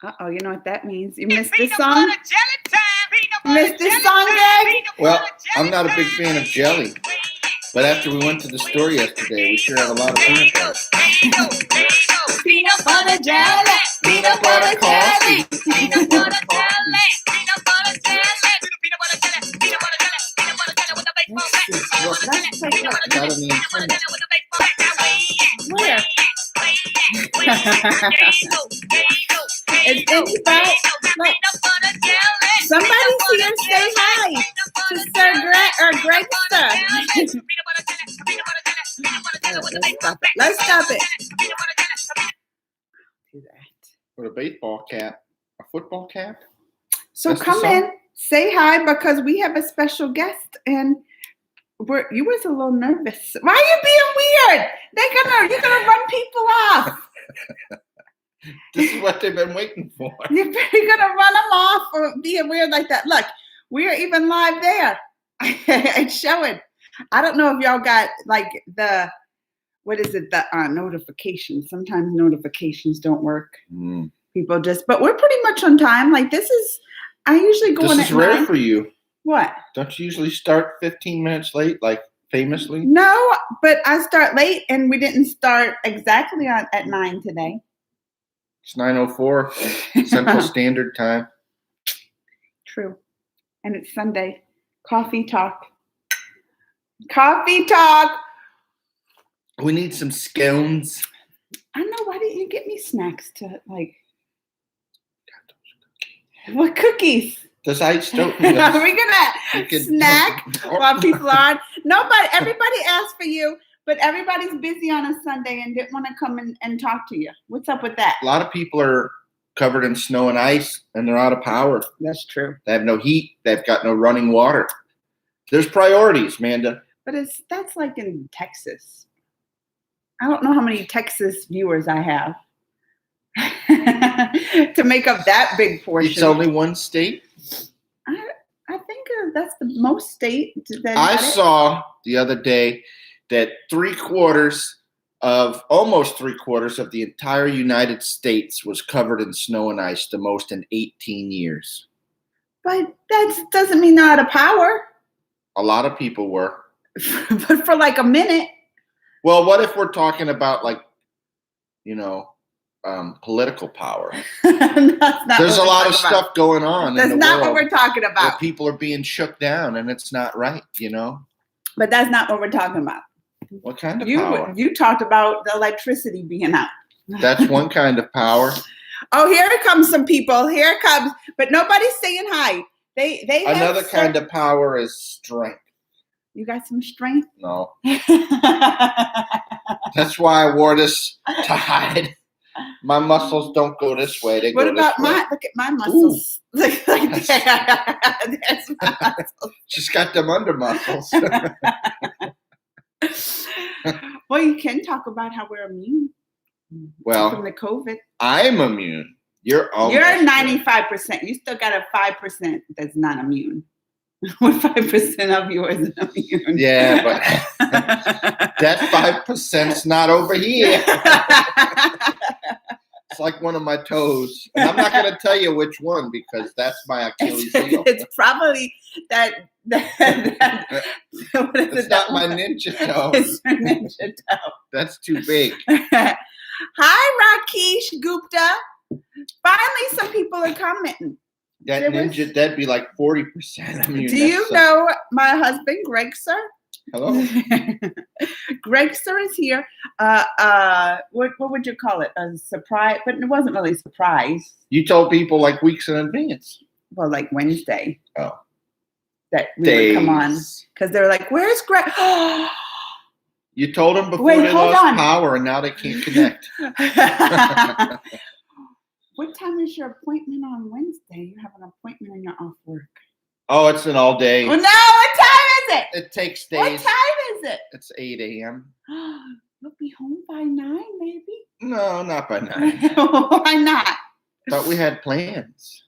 Uh-oh, you know what that means? You missed this song? Missed this song, Greg? Well, I'm not a big fan of jelly. But after we went to the store yesterday, we sure have a lot of peanut butter. Peanut butter jelly. Peanut butter coffee. Peanut butter jelly. Let's take a look. Not on the antenna. Where? Is anybody? Look. Somebody here say hi to Sir Greg or Gregster. Let's stop it. Do that. With a baseball cap. A football cap? So That's the come song? in, say hi, because we have a special guest, and you was a little nervous. Why are you being weird? You're gonna run people off. This is what they've been waiting for. You're gonna run them off or being weird like that. Look, we're even live there. It's showing. I don't know if y'all got like the notifications. Sometimes notifications don't work. People but we're pretty much on time. Like I usually go in This at is rare 9. for you. What? Don't you usually start 15 minutes late, like famously? No, but I start late, and we didn't start exactly at 9 today. It's 9:04 Central Standard Time. True. And it's Sunday. Coffee talk. Coffee talk. We need some scones. I know. Why didn't you get me snacks to like? What cookies? Don't Are we gonna snack while people are? Nobody. Everybody asked for you, but everybody's busy on a Sunday and didn't want to come and talk to you. What's up with that? A lot of people are covered in snow and ice, and they're out of power. That's true. They have no heat. They've got no running water. There's priorities, Amanda. But that's like in Texas. I don't know how many Texas viewers I have to make up that big portion. It's only one state. I think that's the most state. I saw the other day that almost three quarters of the entire United States was covered in snow and ice, the most in 18 years. But that doesn't mean they're out of power. A lot of people were. But for like a minute. Well, what if we're talking about political power? There's a lot of stuff going on. That's not what we're talking about. Where people are being shook down, and it's not right, But that's not what we're talking about. What kind of power? You talked about the electricity being out. That's one kind of power. Oh, here comes some people. Here it comes. But nobody's saying hi. They Another kind of power is strength. You got some strength? No. That's why I wore this to hide. My muscles don't go this way. They what go about this way. look at my muscles. Look like that. There's my muscles. She's got them under muscles. Well, you can talk about how we're immune from the COVID. I'm immune. You're 95%. You still got a 5% that's not immune. What 5% of yours is immune? Yeah, but that 5%'s not over here. It's like one of my toes. And I'm not going to tell you which one because that's my Achilles heel. It's probably that it's not my ninja toe. It's your ninja toe. That's too big. Hi, Rakesh Gupta. Finally, some people are commenting. That'd be like 40%. I mean, do you know my husband, Greg Sir? Hello. Greg Sir is here. What would you call it? A surprise? But it wasn't really a surprise. You told people like weeks in advance. Well, like Wednesday. Oh. That we would come on. Because they're like, where's Greg? You told them before they lost power and now they can't connect. What time is your appointment on Wednesday? You have an appointment and you're off work. Oh, it's an all day. Well, no, what time is it? It takes days. What time is it? It's 8 a.m. You'll be home by 9, maybe? No, not by 9. Why not? Thought we had plans.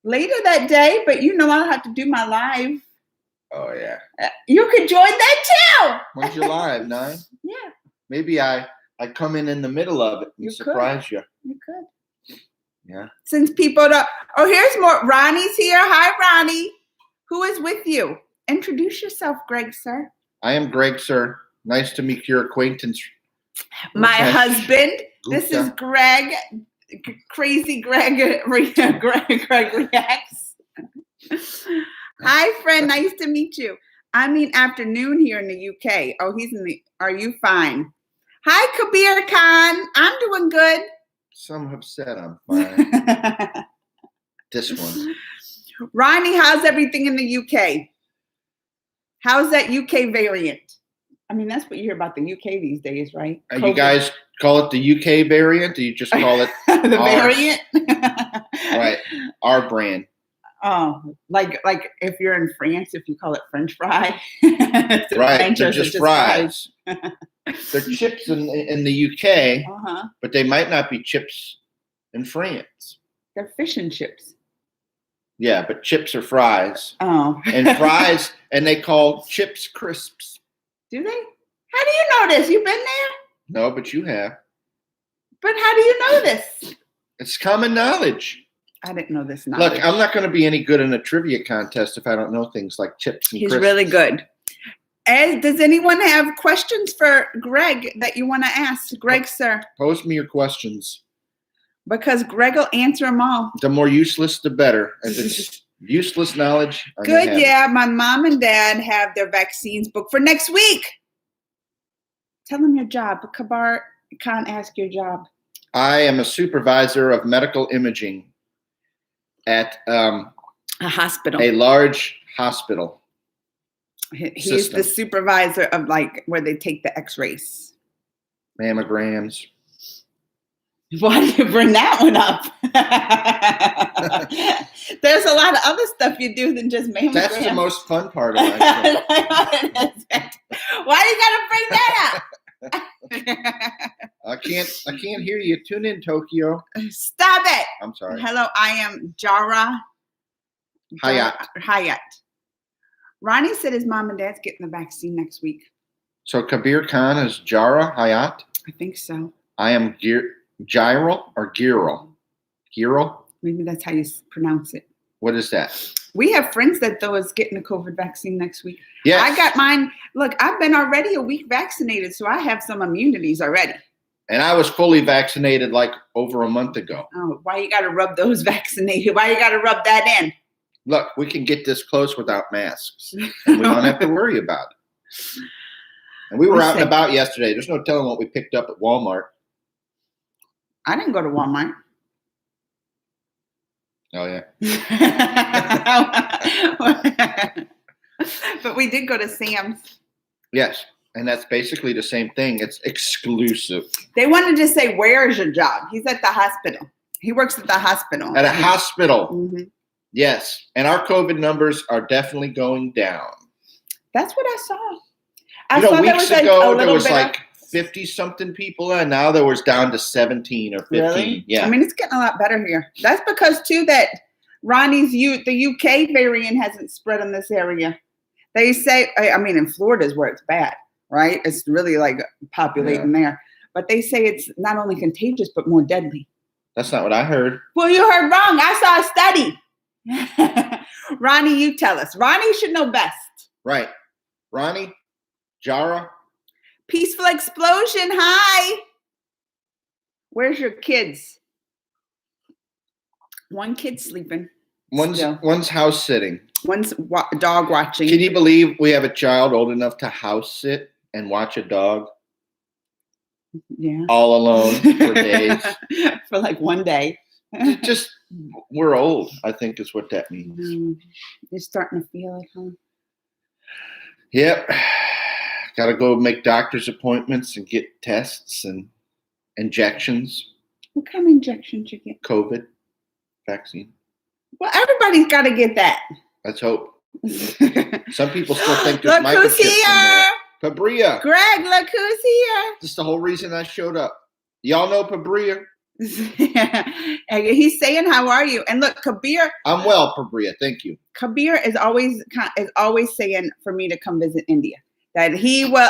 Later that day, but I'll have to do my live. Oh, yeah. You could join that too. When's your live, 9? Yeah. Maybe I come in the middle of it and surprise you. You could. Yeah. Since people don't. Oh, here's more. Ronnie's here. Hi, Ronnie. Who is with you? Introduce yourself, Greg, sir. I am Greg, sir. Nice to meet your acquaintance. My husband. This is Greg. Crazy Greg. Greg reacts. Hi, friend. Nice to meet you. I mean, afternoon here in the UK. Oh, he's in the. Are you fine? Hi, Kabir Khan. I'm doing good. Some have said I'm fine. This one. Ronnie, how's everything in the UK? How's that UK variant? I mean, that's what you hear about the UK these days, right? You guys call it the UK variant, or you just call it the variant? Right, our brand. Oh, like if you're in France, if you call it French fry. Right, French they're just fries. They're chips in the UK, but they might not be chips in France. They're fish and chips. Yeah, but chips are fries. Oh. And fries, and they call chips crisps. Do they? How do you know this? You've been there? No, but you have. But how do you know this? It's common knowledge. I didn't know this knowledge. Look, I'm not going to be any good in a trivia contest if I don't know things like chips and He's crisps. really good. Does anyone have questions for Greg that you want to ask? Greg, sir. Pose me your questions. Because Greg will answer them all. The more useless, the better. If it's useless knowledge, good, yeah. My mom and dad have their vaccines booked for next week. Tell them your job. Kabar can't ask your job. I am a supervisor of medical imaging at a hospital. A large hospital. He's the supervisor of where they take the x-rays. Mammograms. Why do you bring that one up? There's a lot of other stuff you do than just mammograms. That's the most fun part of my show. Why do you gotta bring that up? I can't hear you. Tune in, Tokyo. Stop it. I'm sorry. Hello, I am Jara Hayat. Ronnie said his mom and dad's getting the vaccine next week. So Kabir Khan is Jara Hayat? I think so. I am Gyral or Giral? Giral? Maybe that's how you pronounce it. What is that? We have friends that is getting the COVID vaccine next week. Yes. I got mine. Look, I've been already a week vaccinated, so I have some immunities already. And I was fully vaccinated over a month ago. Oh, why you got to rub those vaccinated? Why you got to rub that in? Look, we can get this close without masks. And we don't have to worry about it. And we were out and about yesterday. There's no telling what we picked up at Walmart. I didn't go to Walmart. Oh, yeah. But we did go to Sam's. Yes. And that's basically the same thing. It's exclusive. They wanted to say, where's your job? He's at the hospital. He works at the hospital. At a hospital. Mm-hmm. Yes. And our COVID numbers are definitely going down. That's what I saw. I saw weeks ago, there was 50-something people, and now there was down to 17 or 15. Really? Yeah. I mean, it's getting a lot better here. That's because, too, that Ronnie's the UK variant hasn't spread in this area. They say, I mean, in Florida is where it's bad, right? It's really populating there. But they say it's not only contagious, but more deadly. That's not what I heard. Well, you heard wrong. I saw a study. Ronnie, you tell us. Ronnie should know best. Right. Ronnie, Jara. Peaceful explosion. Hi. Where's your kids? One kid's sleeping. One's house sitting. One's dog watching. Can you believe we have a child old enough to house sit and watch a dog? Yeah. All alone for days. For one day. Just, we're old, I think is what that means. You're starting to feel it, huh? Yep. Got to go make doctor's appointments and get tests and injections. What kind of injections you get? COVID vaccine. Well, everybody's got to get that. Let's hope. Some people still think there's look who's here. Pabria. Greg, look who's here. That's the whole reason I showed up. Y'all know Pabria? He's saying, how are you? And look, Kabir. I'm well, Pabria. Thank you. Kabir is always saying for me to come visit India. That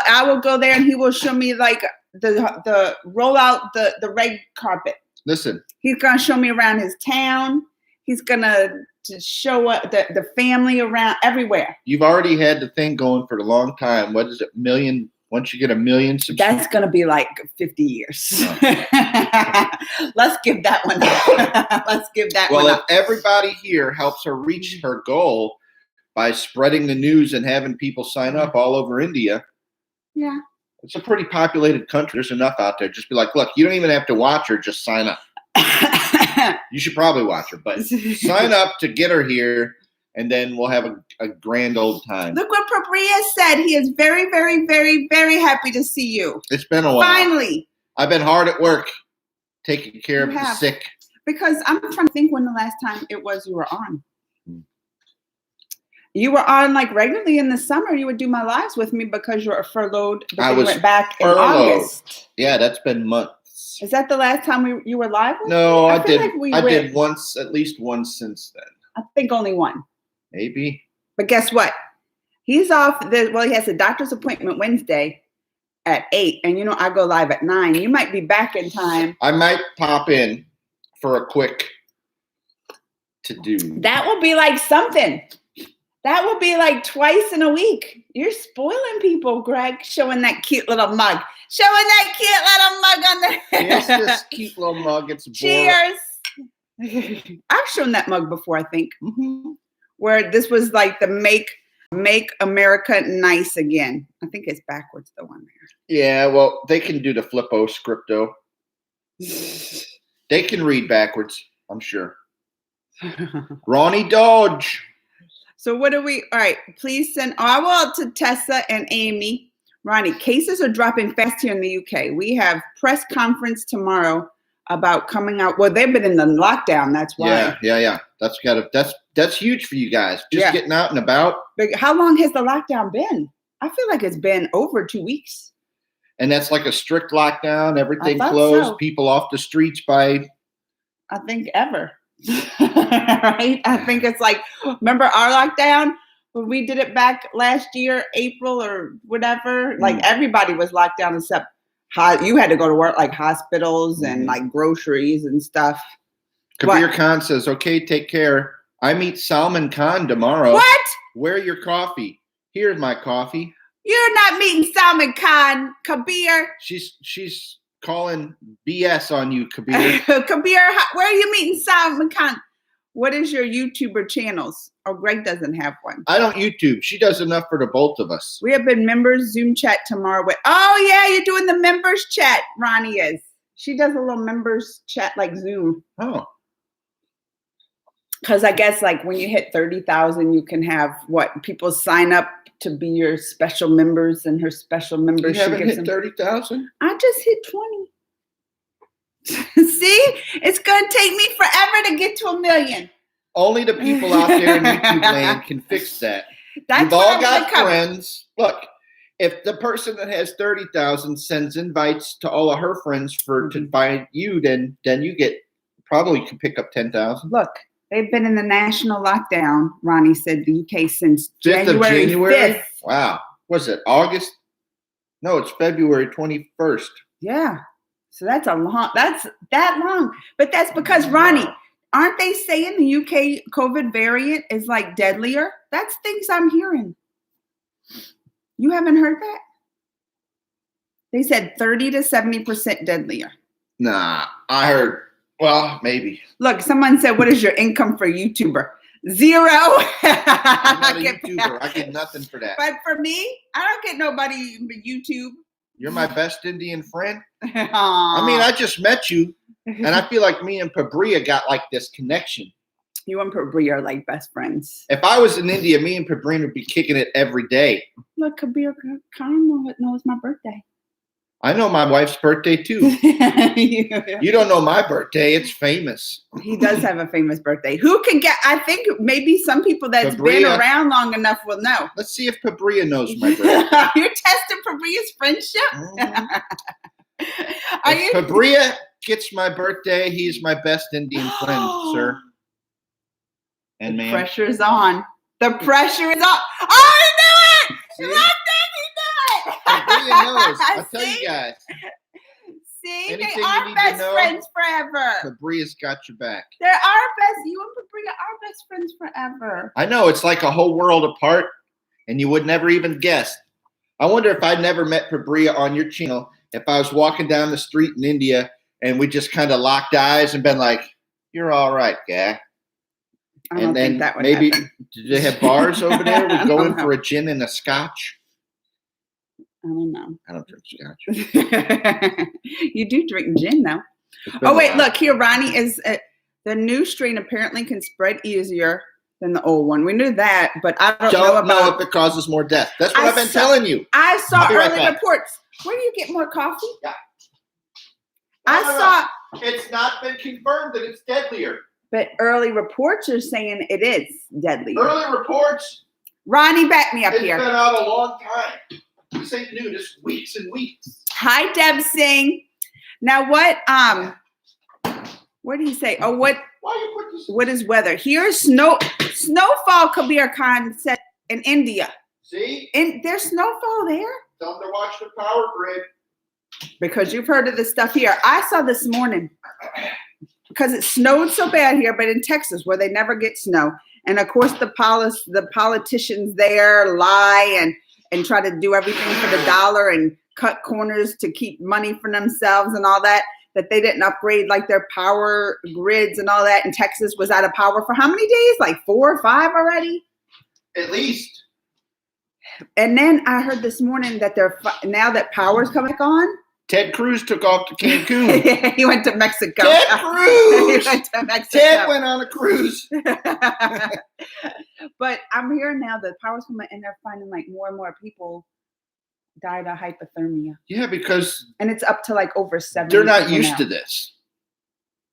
I will go there and he will show me the roll out the red carpet. Listen. He's going to show me around his town. He's going to show up the family around everywhere. You've already had the thing going for a long time. What is it? Million? Once you get 1 million subscribers? That's going to be like 50 years. Oh. Let's give that one up. Let's give that one up. Well, if everybody here helps her reach her goal by spreading the news and having people sign up all over India, yeah, it's a pretty populated country. There's enough out there. Just be like, look, you don't even have to watch her. Just sign up. You should probably watch her, but sign up to get her here, and then we'll have a grand old time. Look what Papriya said. He is very, very, very, very happy to see you. It's been a while. Finally. I've been hard at work taking care of the sick. Because I'm trying to think when the last time it was you were on. You were on like regularly in the summer. You would do my lives with me because you were furloughed. I was went back furloughed. in August. Yeah, that's been months. Is that the last time you were live with No, me? I did. Like I did once, at least once since then. I think only one. Maybe. But guess what? He's off. He has a doctor's appointment Wednesday at 8. And, I go live at 9. You might be back in time. I might pop in for a quick to-do. That will be like something. That will be like twice in a week. You're spoiling people, Greg, showing that cute little mug. Showing that cute little mug on the... Here's this cute little mug. It's Cheers. I've shown that mug before, I think. Mm-hmm. Where this was like the Make America Nice Again. I think it's backwards, the one there. Yeah, well, they can do the flippo scripto. They can read backwards, I'm sure. Ronnie Dodge. So what do we, all right, please send, I will to Tessa and Amy. Ronnie, cases are dropping fast here in the UK. We have press conference tomorrow about coming out. Well, they've been in the lockdown, that's why. Yeah. That's huge for you guys. Just getting out and about. But how long has the lockdown been? I feel like it's been over 2 weeks. And that's like a strict lockdown, everything closed, people off the streets by... I think ever. Right? I think it's like, remember our lockdown when we did it back last year, April or whatever? Like everybody was locked down except you had to go to work, like hospitals and like groceries and stuff. Kabir Khan says, okay, take care. I meet Salman Khan tomorrow. What? Where your coffee? Here's my coffee. You're not meeting Salman Khan, Kabir. She's calling BS on you, Kabir. Kabir, where are you meeting Salman Khan? What is your YouTuber channels? Oh, Greg doesn't have one. I don't YouTube. She does enough for the both of us. We have been members Zoom chat tomorrow. Oh, yeah, you're doing the members chat. Ronnie is. She does a little members chat like Zoom. Oh. Because I guess like when you hit 30,000, you can have people sign up to be your special members, and her special members. You haven't hit 30,000? I just hit 20. See, it's gonna take me forever to get to 1 million. Only the people out there in YouTube land can fix that. You've all got friends. Look, if the person that has 30,000 sends invites to all of her friends to find you, then you probably can pick up 10,000. Look. They've been in the national lockdown, Ronnie said, the UK since 5th of January. 5th. Wow. Was it August? No, it's February 21st. Yeah. So that's that long. But that's because, Ronnie, aren't they saying the UK COVID variant is like deadlier? That's things I'm hearing. You haven't heard that? They said 30 to 70% deadlier. Nah, I heard. Well, maybe. Look, someone said, what is your income for YouTuber? 0. I'm not a YouTuber. I get nothing for that. But for me, I don't get nobody YouTube. You're my best Indian friend. I mean, I just met you, and I feel like me and Pabriya got like this connection. You and Pabriya are like best friends. If I was in India, me and Pabriya would be kicking it every day. Look, Kabir Khan knows my birthday. I know my wife's birthday too. You don't know my birthday. It's famous. He does have a famous birthday. Who can get, I think maybe some people that's been around long enough will know. Let's see if Pabriya knows my birthday. You're testing Pabriya's friendship? If Pabriya gets my birthday, he's my best Indian friend, sir. And the pressure's on. The pressure is on. I knew it! Pabriya knows. I'll tell you guys. See, Anything they are best know, friends forever. Fabria's got your back. They're our best. You and Fabria are best friends forever. I know, it's like a whole world apart, and you would never even guess. I wonder if I'd never met Fabria on your channel, if I was walking down the street in India and we just kind of locked eyes and been like, "You're all right, guy." I don't think that would maybe happen. do they have bars over there? We go in for a gin and a scotch. I don't know. I don't drink scotch. You do drink gin, though. Oh, wait, look here. Ronnie is the new strain apparently can spread easier than the old one. We knew that, but I don't know if it causes more death. That's what I've been telling you. I saw early reports. Where do you get more coffee? Yeah. No. It's not been confirmed that it's deadlier. But early reports are saying it is deadly. Early reports. Ronnie, back me up here. It's been out a long time. This ain't new. This weeks and weeks. Hi, Deb Singh. Now what do you say? Oh, what is weather? Here's snowfall could be our concept in India. See? There's snowfall there? Tell them to watch the power grid. Because you've heard of this stuff here. I saw this morning because it snowed so bad here, but in Texas where they never get snow. And of course the politicians there lie and try to do everything for the dollar and cut corners to keep money for themselves and all that they didn't upgrade like their power grids and all that. And Texas was out of power for how many days? Like 4 or 5 already? At least. And then I heard this morning that now that power's coming back on. Ted Cruz took off to Cancun. He went to Mexico. Ted Cruz! He went to Mexico. Ted went on a cruise. But I'm hearing now that power's coming and they're finding like more and more people died of hypothermia. Yeah, because and it's up to like over 70. They're not used to this.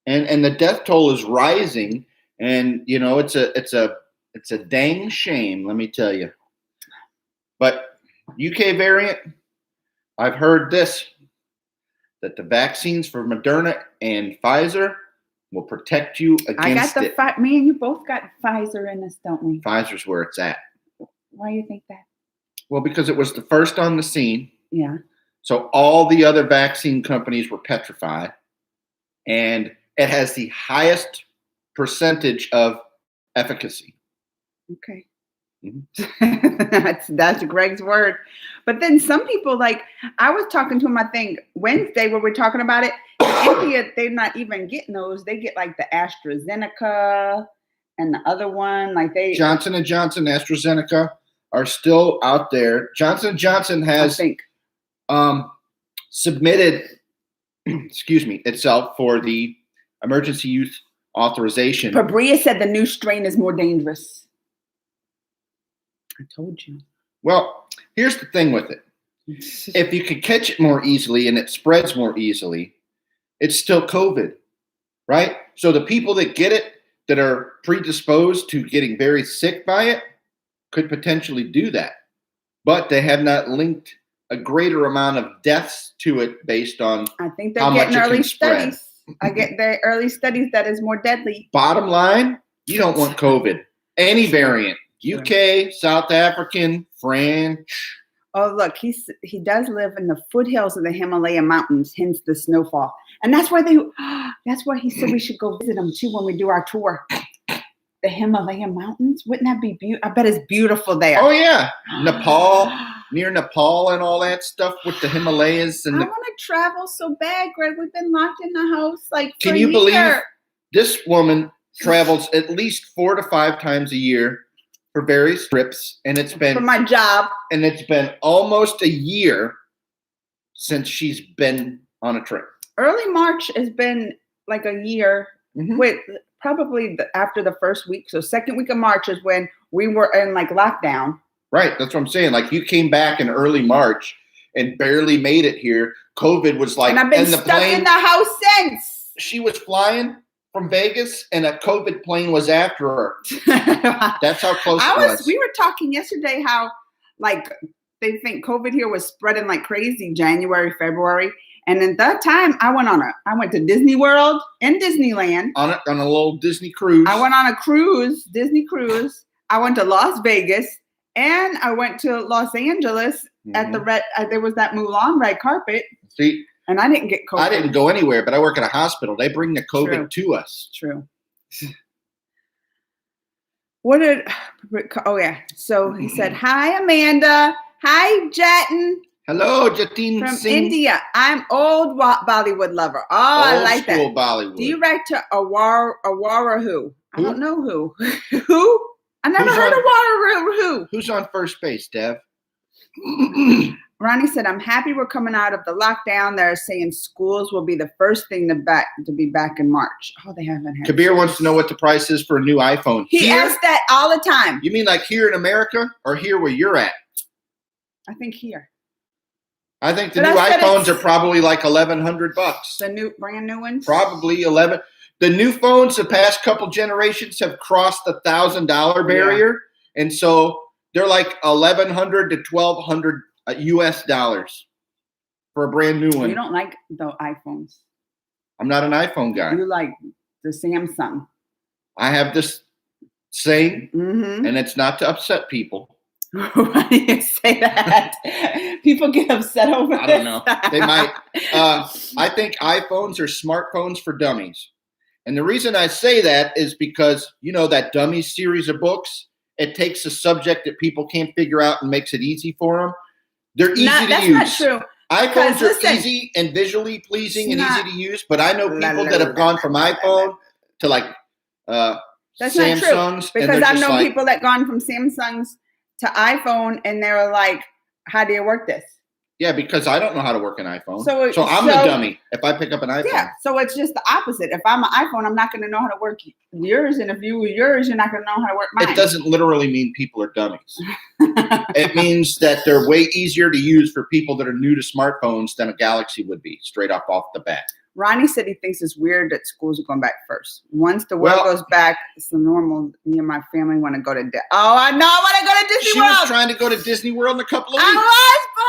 And the death toll is rising. And you know, it's a dang shame, let me tell you. But UK variant, I've heard this, that the vaccines for Moderna and Pfizer will protect you against it. Me and you both got Pfizer in us, don't we? Pfizer's where it's at. Why do you think that? Well, because it was the first on the scene. Yeah. So all the other vaccine companies were petrified. And it has the highest percentage of efficacy. Okay. Mm-hmm. That's Greg's word. But then some people, like, I was talking to him, I think, Wednesday where we're talking about it. In India, they're not even getting those. They get like the AstraZeneca and the other one. Like Johnson & Johnson, AstraZeneca are still out there. Johnson & Johnson has submitted itself for the emergency use authorization. Fabria said the new strain is more dangerous. I told you. Well, here's the thing with it. If you can catch it more easily and it spreads more easily, it's still COVID, right? So the people that get it, that are predisposed to getting very sick by it, could potentially do that. But they have not linked a greater amount of deaths to it based on I think they're getting early studies. I get the early studies that is more deadly. Bottom line, you don't want COVID. Any variant. UK, South African, French. Oh, look, he does live in the foothills of the Himalaya mountains, hence the snowfall. And that's why he said we should go visit him too when we do our tour. The Himalaya mountains, wouldn't that be beautiful? I bet it's beautiful there. Oh yeah, Nepal, near Nepal and all that stuff with the Himalayas. And I want to travel so bad, Greg. We've been locked in the house like for Can you believe this woman travels at least 4 to 5 times a year for various trips, and it's been for my job, and it's been almost a year since she's been on a trip. Early March has been like a year. Mm-hmm. With probably after the first week, so second week of March is when we were in like lockdown. Right, that's what I'm saying. Like you came back in early March and barely made it here. COVID was like, and I've been stuck in the house since. She was flying from Vegas, and a COVID plane was after her. That's how close it was. We were talking yesterday how like they think COVID here was spreading like crazy January, February. And at that time, I went to Disney World and Disneyland. On a little Disney cruise. I went on a cruise, Disney cruise. I went to Las Vegas, and I went to Los Angeles at the there was that Mulan red carpet. See, And I didn't get COVID. I didn't go anywhere, but I work at a hospital. They bring the COVID to us. True. What did? Oh yeah. So he said, "Hi, Amanda. Hi, Jatin. Hello, Jatin from Singh. India. I'm old Bollywood lover. Oh, Old I like that. Bollywood. Do you write to Awara who? I don't know who. Who? I never heard of Awara who. Who's on first base, Dev? Ronnie said, I'm happy we're coming out of the lockdown. They're saying schools will be the first thing to be back in March. Oh, they haven't had Kabir wants to know what the price is for a new iPhone. He asks that all the time. You mean like here in America or here where you're at? I think here. I think the new iPhones are probably like $1,100. The brand new ones? Probably 11. The new phones the past couple generations have crossed the $1,000 barrier. Yeah. And so they're like $1,100 to $1,200 US dollars for a brand new one. You don't like the iPhones. I'm not an iPhone guy. You like the Samsung. I have this saying, and it's not to upset people. Why do you say that? People get upset over I don't know. They might. I think iPhones are smartphones for dummies. And the reason I say that is because, you know, that Dummies series of books, it takes a subject that people can't figure out and makes it easy for them. They're easy to use. That's not true. iPhones are easy and visually pleasing and easy to use, but I know people that have gone from iPhone to like that's Samsungs. Not true. Because I know people that gone from Samsungs to iPhone and they're like, how do you work this? Yeah, because I don't know how to work an iPhone. So I'm the dummy if I pick up an iPhone. Yeah, so it's just the opposite. If I'm an iPhone, I'm not going to know how to work yours. And if you use yours, you're not going to know how to work mine. It doesn't literally mean people are dummies. It means that they're way easier to use for people that are new to smartphones than a Galaxy would be, straight off the bat. Ronnie said he thinks it's weird that schools are going back first. Once the world goes back, it's the normal. Me and my family want to go to I want to go to Disney World. She was trying to go to Disney World in a couple of weeks.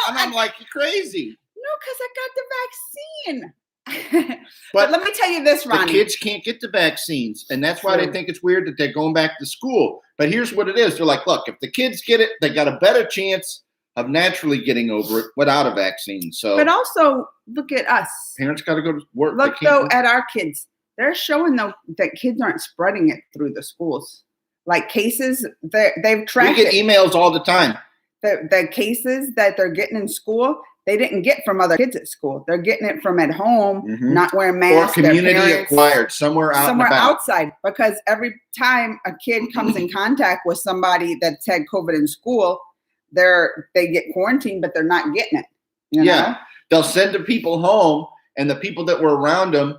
And I'm like, you're crazy. No, because I got the vaccine. But let me tell you this, Ronnie. The kids can't get the vaccines. And that's why they think it's weird that they're going back to school. But here's what it is. They're like, look, if the kids get it, they got a better chance of naturally getting over it without a vaccine. So, but also look at us. Parents got to go to work. Look though at our kids. They're showing though that kids aren't spreading it through the schools. Like cases, they've tracked. We get emails all the time. The cases that they're getting in school, they didn't get from other kids at school. They're getting it from at home, not wearing masks. Or community acquired somewhere outside. Because every time a kid comes in contact with somebody that's had COVID in school, they get quarantined, but they're not getting it. You know? They'll send the people home, and the people that were around them,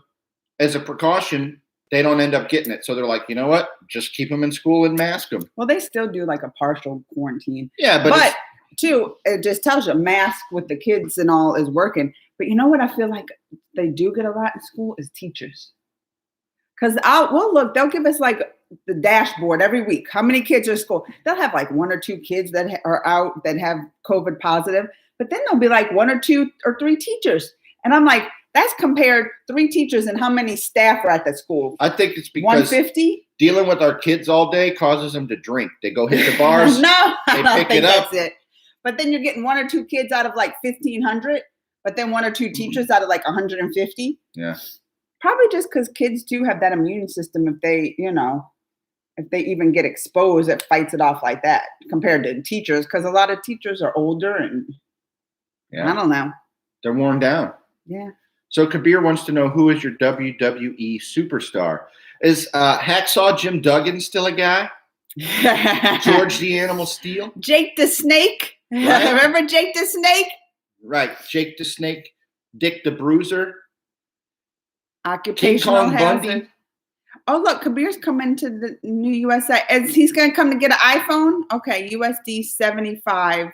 as a precaution, they don't end up getting it. So they're like, you know what? Just keep them in school and mask them. Well, they still do like a partial quarantine. Yeah, but too, it just tells you mask with the kids and all is working. But you know what I feel like they do get a lot in school is teachers. Because they'll give us like the dashboard every week. How many kids are in school? They'll have like 1 or 2 kids that are out that have COVID positive. But then there'll be like 1 or 2 or 3 teachers. And I'm like, that's compared 3 teachers and how many staff are at the school. I think it's because 150? Dealing with our kids all day causes them to drink. They go hit the bars. No, they pick it up. That's it. But then you're getting 1 or 2 kids out of like 1,500, but then 1 or 2 teachers out of like 150. Yeah. Probably just because kids do have that immune system. If they even get exposed, it fights it off like that compared to teachers. Because a lot of teachers are older and I don't know. They're worn down. Yeah. So Kabir wants to know, who is your WWE superstar? Is Hacksaw Jim Duggan still a guy? George the Animal Steel? Jake the Snake? Right? Remember Jake the Snake? Right. Jake the Snake. Dick the Bruiser. Occupational hazard. Oh, look, Kabir's coming to the new USA. He's going to come to get an iPhone? Okay, USD 75.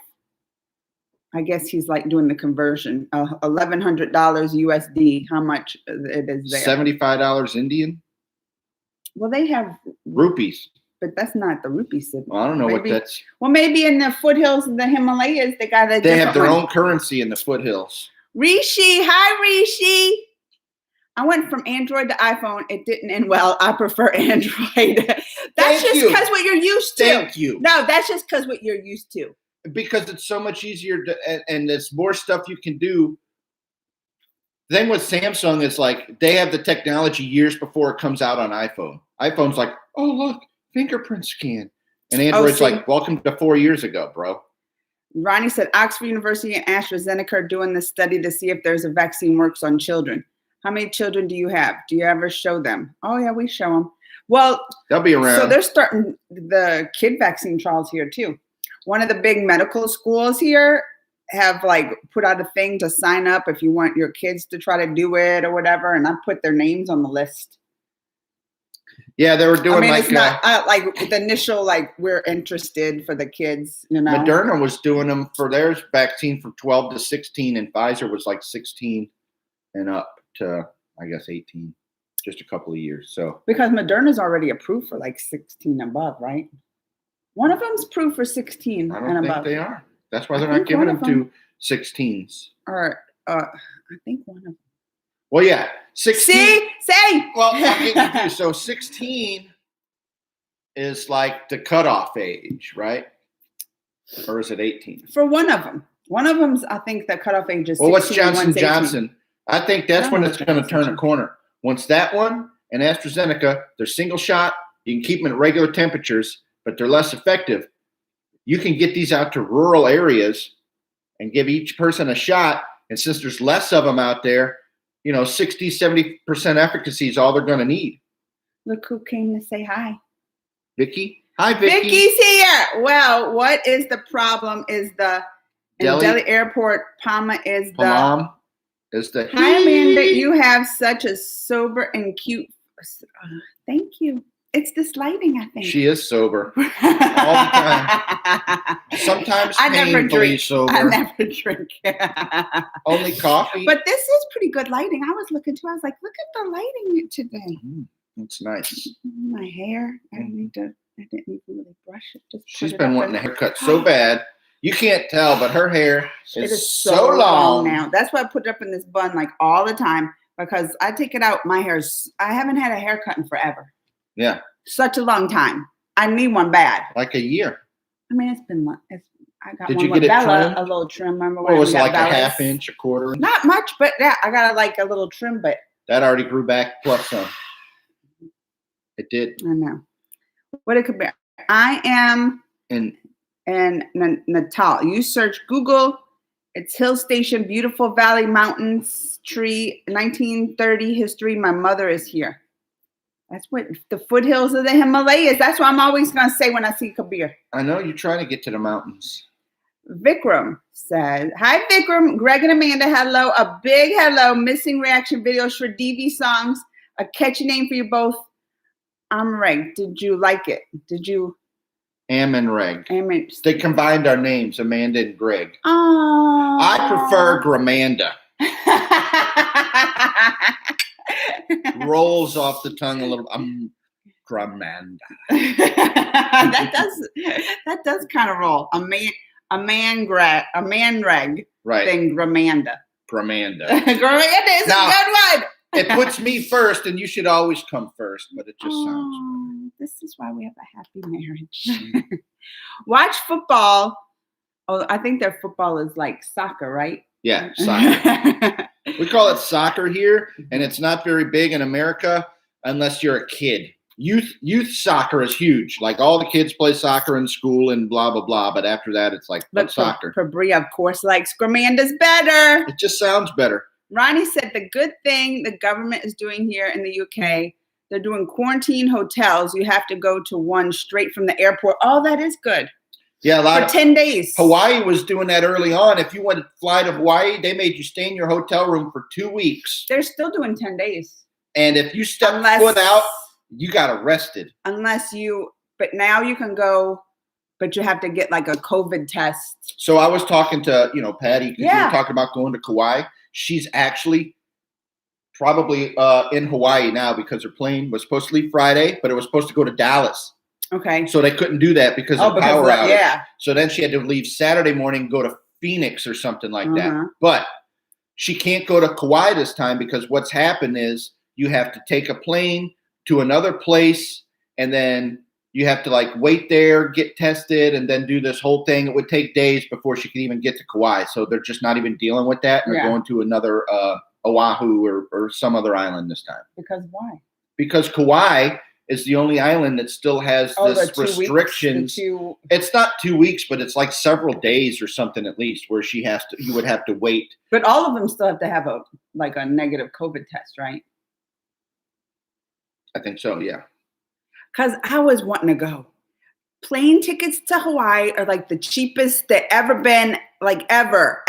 I guess he's like doing the conversion. $1,100 USD. How much it is there? $75 Indian? Well, they have rupees. But that's not the rupee symbol. Well, I don't know what that's. Well, maybe in the foothills of the Himalayas, they got They have their own currency in the foothills. Rishi, hi Rishi. I went from Android to iPhone. It didn't end well. I prefer Android. That's just because what you're used to. Thank you. No, that's just because what you're used to. Because it's so much easier and there's more stuff you can do The thing with Samsung is like they have the technology years before it comes out on iPhone. iPhone's like, oh, look, fingerprint scan. And Android's like, welcome to 4 years ago, bro. Ronnie said Oxford University and AstraZeneca are doing this study to see if there's a vaccine works on children. How many children do you have? Do you ever show them? Oh, yeah, we show them. Well, they'll be around. So they're starting the kid vaccine trials here, too. One of the big medical schools here have like put out a thing to sign up if you want your kids to try to do it or whatever. And I put their names on the list. Yeah, they were doing it's not like the initial, like, we're interested for the kids, you know. Moderna was doing them for their vaccine from 12 to 16, and Pfizer was like 16 and up to, I guess, 18, just a couple of years. So because Moderna's already approved for like 16 and above, right? One of them's approved for 16 I and don't think above. they are. That's why they're not giving them to 16s. Or I think one of them. Well, yeah, 16. See, say. Well, I'm getting confused. So 16 is like the cutoff age, right? Or is it 18? For one of them. One of them's, I think, the cutoff age is 16. Well, what's Johnson & Johnson? I think that's when it's going to turn a corner. Once that one and AstraZeneca, they're single shot. You can keep them at regular temperatures, but they're less effective. You can get these out to rural areas and give each person a shot. And since there's less of them out there, 60, 70% efficacy is all they're going to need. Look who came to say hi. Vicky. Hi, Vicky. Vicky's here. Well, what is the problem is Delhi Airport, Palma is the... Palm is the... Hi, Amanda. You have such a sober and cute... thank you. It's this lighting, I think. She is sober all the time. Sometimes painfully sober. I never drink. Only coffee. But this is pretty good lighting. I was looking too. I was like, look at the lighting today. It's nice. My hair. I didn't even really brush it. She's been wanting a haircut so bad. You can't tell, but her hair is so long now. That's why I put it up in this bun like all the time because I take it out. I haven't had a haircut in forever. Yeah. Such a long time. I need one bad. Like a year. I mean, it's been. I got Did one you with get it Bella, trimmed? a little trim. Remember when it was like Bella's? a half inch, a quarter? Not much, but yeah, I got like a little trim, but that already grew back plus some. It did. I know. What it could be. I am and Natal. You search Google. It's Hill Station, beautiful valley, mountains, tree, 1930 history. My mother is here. That's what the foothills of the Himalayas. That's what I'm always going to say when I see Kabir. I know you're trying to get to the mountains. Vikram says, hi, Vikram. Greg and Amanda, hello. A big hello. Missing reaction videos for DV songs. A catchy name for you both. I'm Reg. Did you like it? Did you? Am and Reg. Am. They combined our names, Amanda and Greg. Oh. I prefer Gramanda. Rolls off the tongue a little. Gramanda. that does kind of roll. A man reg. Right. Then Gramanda. Gramanda. Gramanda is a good one. It puts me first, and you should always come first. But it just sounds. This is why we have a happy marriage. Watch football. Oh, I think their football is like soccer, right? Yeah, soccer. We call it soccer here, and it's not very big in America unless you're a kid. Youth soccer is huge. Like all the kids play soccer in school and blah, blah, blah. But after that, it's like soccer. Bria, of course, likes Gramanda's better. It just sounds better. Ronnie said the good thing the government is doing here in the UK, they're doing quarantine hotels. You have to go to one straight from the airport. Oh, that is good. Yeah, for 10 days. Hawaii was doing that early on. If you wanted to fly to Hawaii, they made you stay in your hotel room for 2 weeks. They're still doing 10 days. And if you step foot out, you got arrested. But now you can go, but you have to get like a COVID test. So I was talking to, Patty, because we were talking about going to Kauai. She's actually probably in Hawaii now because her plane was supposed to leave Friday, but it was supposed to go to Dallas. Okay. So they couldn't do that because of power outage. Yeah. So then she had to leave Saturday morning, go to Phoenix or something like that. But she can't go to Kauai this time because what's happened is you have to take a plane to another place and then you have to wait there, get tested, and then do this whole thing. It would take days before she could even get to Kauai. So they're just not even dealing with that. And they're going to another Oahu or some other island this time. Because why? Because Kauai is the only island that still has this restrictions. It's not 2 weeks, but it's like several days or something at least, where you would have to wait. But all of them still have to have a negative COVID test, right? I think so, yeah. Because I was wanting to go. Plane tickets to Hawaii are like the cheapest they've ever been, like ever.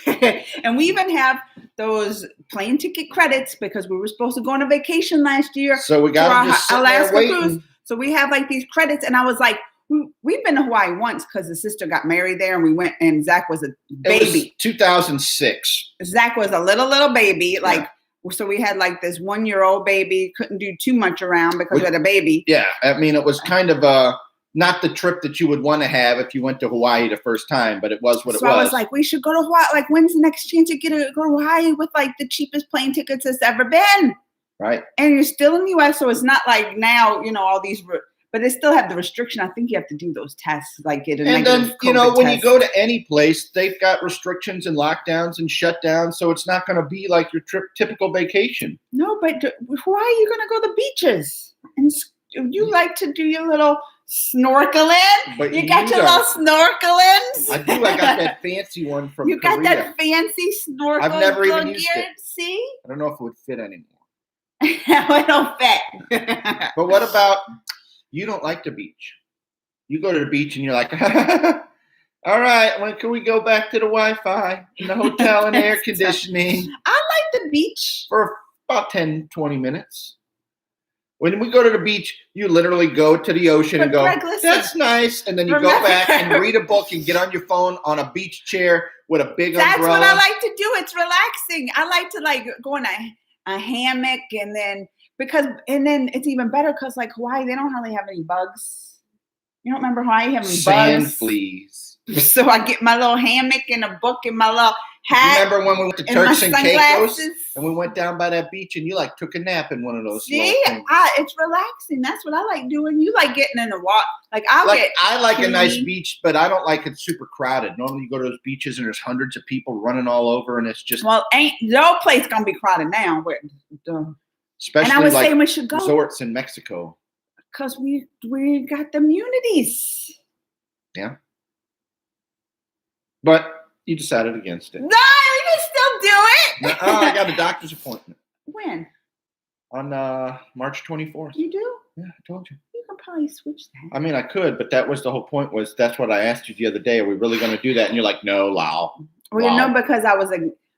And we even have those plane ticket credits because we were supposed to go on a vacation last year. So we got Alaska cruise. So we have like these credits, and I was like, we've been to Hawaii once because the sister got married there, and we went, and Zach was a baby. It was 2006. Zach was a little baby, like. So we had like this 1-year-old baby, couldn't do too much around because we had a baby. Yeah, I mean, it was kind of not the trip that you would want to have if you went to Hawaii the first time, but it was what it was. So I was like, we should go to Hawaii. Like, when's the next chance you get to go to Hawaii with like the cheapest plane tickets that's ever been? Right. And you're still in the U.S., so it's not like now, all these, but they still have the restriction. I think you have to do those tests, like get a negative COVID test. When you go to any place, they've got restrictions and lockdowns and shutdowns, so it's not going to be like your typical vacation. No, but why are you going to go to the beaches? And you like to do your little snorkeling? But you got your little snorkelings? I do. I got that fancy one from Korea. You got that fancy snorkel. I've never even used it. See? I don't know if it would fit anymore. It don't fit. But what about, you don't like the beach? You go to the beach and you're like, all right, when can we go back to the Wi-Fi and the hotel and air conditioning? I like the beach. For about 10, 20 minutes. When we go to the beach, you literally go to the ocean and go, Greg, that's nice. And then you go back and read a book and get on your phone on a beach chair with a big umbrella. That's what I like to do. It's relaxing. I like to go in a hammock and then it's even better because like Hawaii, they don't hardly have any bugs. You don't remember Hawaii having sand bugs? Fleas. So I get my little hammock and a book and my little hat. Remember when we went to Turks and Caicos and we went down by that beach and you like took a nap in one of those? See, it's relaxing. That's what I like doing. You like getting in the water. I like a nice beach, but I don't like it super crowded. Normally you go to those beaches and there's hundreds of people running all over and it's just. Well, ain't no place gonna be crowded now. Especially and I was like saying we should go resorts in Mexico. Because we got the immunities. Yeah. But you decided against it. No, you can still do it. I got a doctor's appointment. When? On March 24th. You do? Yeah, I told you. You can probably switch that. I mean, I could, but that was the whole point. That's what I asked you the other day. Are we really going to do that? And you're like, no, Lau. Well,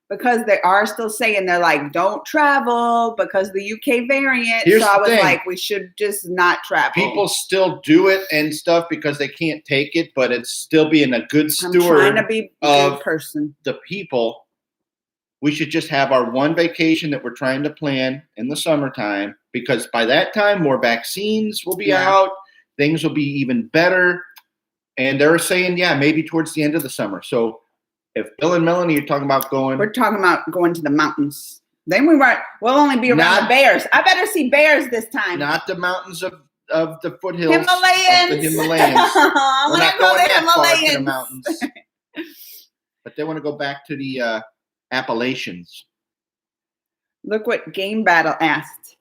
because they are still saying they're like, don't travel because the UK variant. Here's so I was thing. like, we should just not travel. People still do it and stuff because they can't take it, but it's still being a good steward. I'm trying to be a good person. The people. We should just have our one vacation that we're trying to plan in the summertime because by that time, more vaccines will be out. Things will be even better. And they're saying, maybe towards the end of the summer. So if Bill and Melanie are talking about going. We're talking about going to the mountains. Then we'll only be around the bears. I better see bears this time. Not the mountains of the foothills. Himalayas. Of the Himalayas. We're not going that far to the mountains. But they want to go back to the Appalachians. Look what Game Battle asked.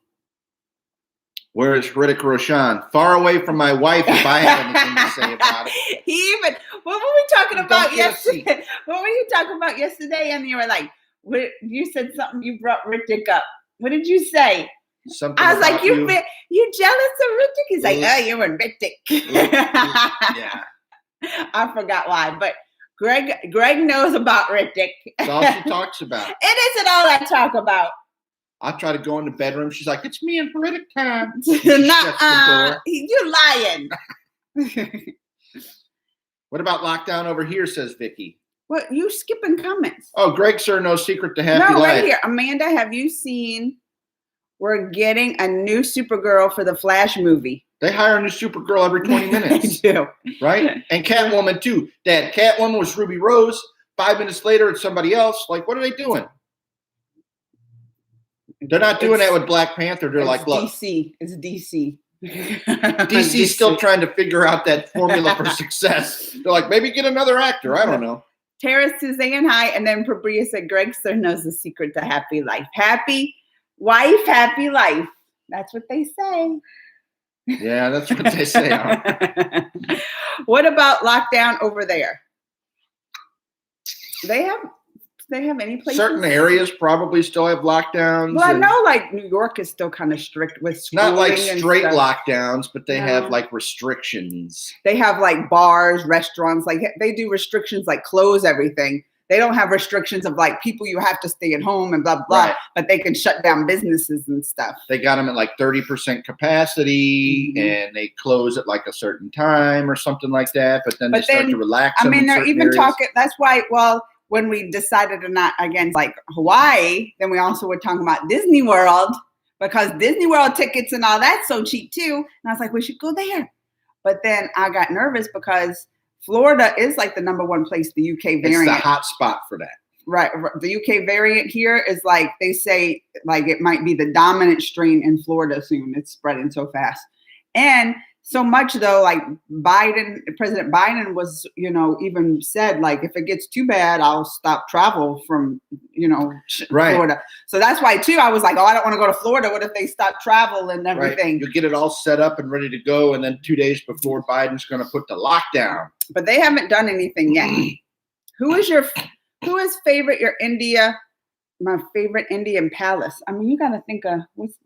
Where is Hrithik Roshan? Far away from my wife if I have anything to say about it. What were we talking about yesterday? What were you talking about yesterday? And you were like, you said something, you brought Hrithik up. What did you say? Something I was like, you jealous of Hrithik? He's like, you and Hrithik. Yeah. I forgot why, but Greg knows about Hrithik. That's all she talks about. It isn't all I talk about. I try to go in the bedroom. She's like, it's me and Hrithik time. You're lying. What about lockdown over here, says Vicky. What, you skipping comments? Oh, Greg, sir, no secret to happy life. No, right here. Amanda, have you seen we're getting a new Supergirl for the Flash movie? They hire a new Supergirl every 20 minutes. They do. Right? And Catwoman, too. Dad, Catwoman was Ruby Rose. 5 minutes later, it's somebody else. Like, what are they doing? They're not doing that with Black Panther. They're like, look. DC. It's DC. DC's still trying to figure out that formula for success. They're like, maybe get another actor. I don't know. Tara Suzanne, hi. And then Fabria said, Greg sir knows the secret to happy life. Happy wife, happy life. That's what they say. Yeah, that's what they say. What about lockdown over there? They have any places? Certain areas probably still have lockdowns. Well, I know like New York is still kind of strict with schooling. Not like straight lockdowns, but they No. have like restrictions. They have like bars, restaurants, like they do restrictions like close everything. They don't have restrictions of like people you have to stay at home and blah, blah, Right. but they can shut down businesses and stuff. They got them at like 30% capacity and they close at like a certain time or something like that. But then they start to relax. I mean, they're even talking, that's why, well, when we decided to not, again, like Hawaii, then we also were talking about Disney World because Disney World tickets and all that's so cheap too. And I was like, we should go there. But then I got nervous because Florida is like the #1 place, the UK variant. It's the hot spot for that. Right. The UK variant here is like, they say like it might be the dominant strain in Florida soon. It's spreading so fast. And so much though, like President Biden was, even said like, if it gets too bad, I'll stop travel from, Florida. So that's why too, I was like, I don't want to go to Florida. What if they stop travel and everything? Right. You'll get it all set up and ready to go. And then 2 days before Biden's going to put the lockdown. But they haven't done anything yet. Who is favorite your India? My favorite Indian palace. I mean, you got to think of,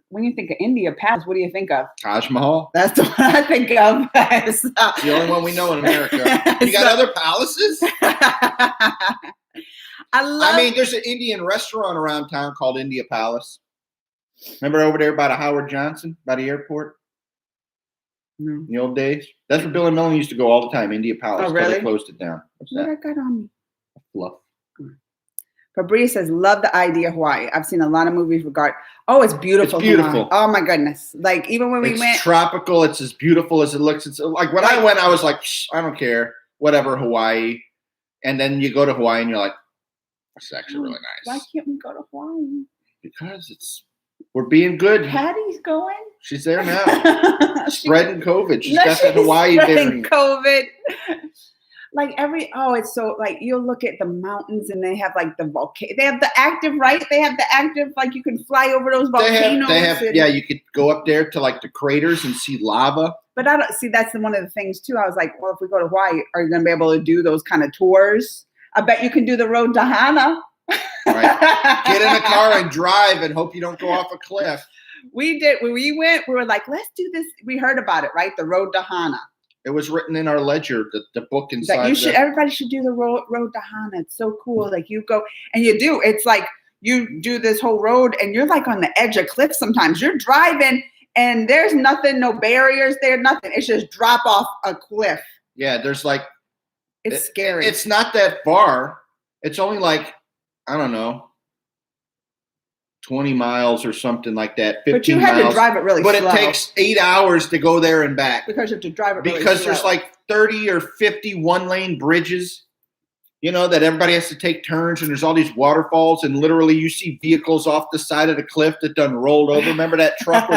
when you think of India palace, what do you think of? Taj Mahal. That's the one I think of. It's the only one we know in America. You got other palaces? I mean, there's an Indian restaurant around town called India Palace. Remember over there by the Howard Johnson, by the airport? In the old days? That's where Bill and Melanie used to go all the time, India Palace. Oh, really? They closed it down. What's that? What I got on me? Fluff. Fabria says, love the idea of Hawaii. I've seen a lot of movies regarding. Oh, it's beautiful. It's beautiful. Hawaii. Oh my goodness. Like even when we went. It's tropical. It's as beautiful as it looks. It's like when I went, I was like, I don't care. Whatever, Hawaii. And then you go to Hawaii and you're like, it's actually really nice. Why can't we go to Hawaii? Because we're being good. Patty's going. She's there now. Spreading COVID. She's got that Hawaii variant. COVID. Like it's so like you'll look at the mountains and they have like the volcano. They have the active, right? They have the active, like you can fly over those volcanoes. They have you could go up there to like the craters and see lava. But I don't see that's one of the things too. I was like, well, if we go to Hawaii, are you going to be able to do those kind of tours? I bet you can do the road to Hana. Right. Get in a car and drive and hope you don't go off a cliff. We did. When we went, we were like, let's do this. We heard about it, right? The road to Hana. It was written in our ledger, the book inside. Everybody should do the road to Hana. It's so cool. Like you go and you do. It's like you do this whole road and you're like on the edge of cliff sometimes. You're driving and there's nothing, no barriers there, nothing. It's just drop off a cliff. Yeah, there's like. It's scary. It's not that far. It's only like, I don't know, 20 miles or something like that. 15 but you had to drive it really slow. But it takes 8 hours to go there and back. Because you have to drive it really Because slow. there's like 30 or 50 one-lane bridges, that everybody has to take turns, and there's all these waterfalls, and literally you see vehicles off the side of the cliff that done rolled over. Remember that truck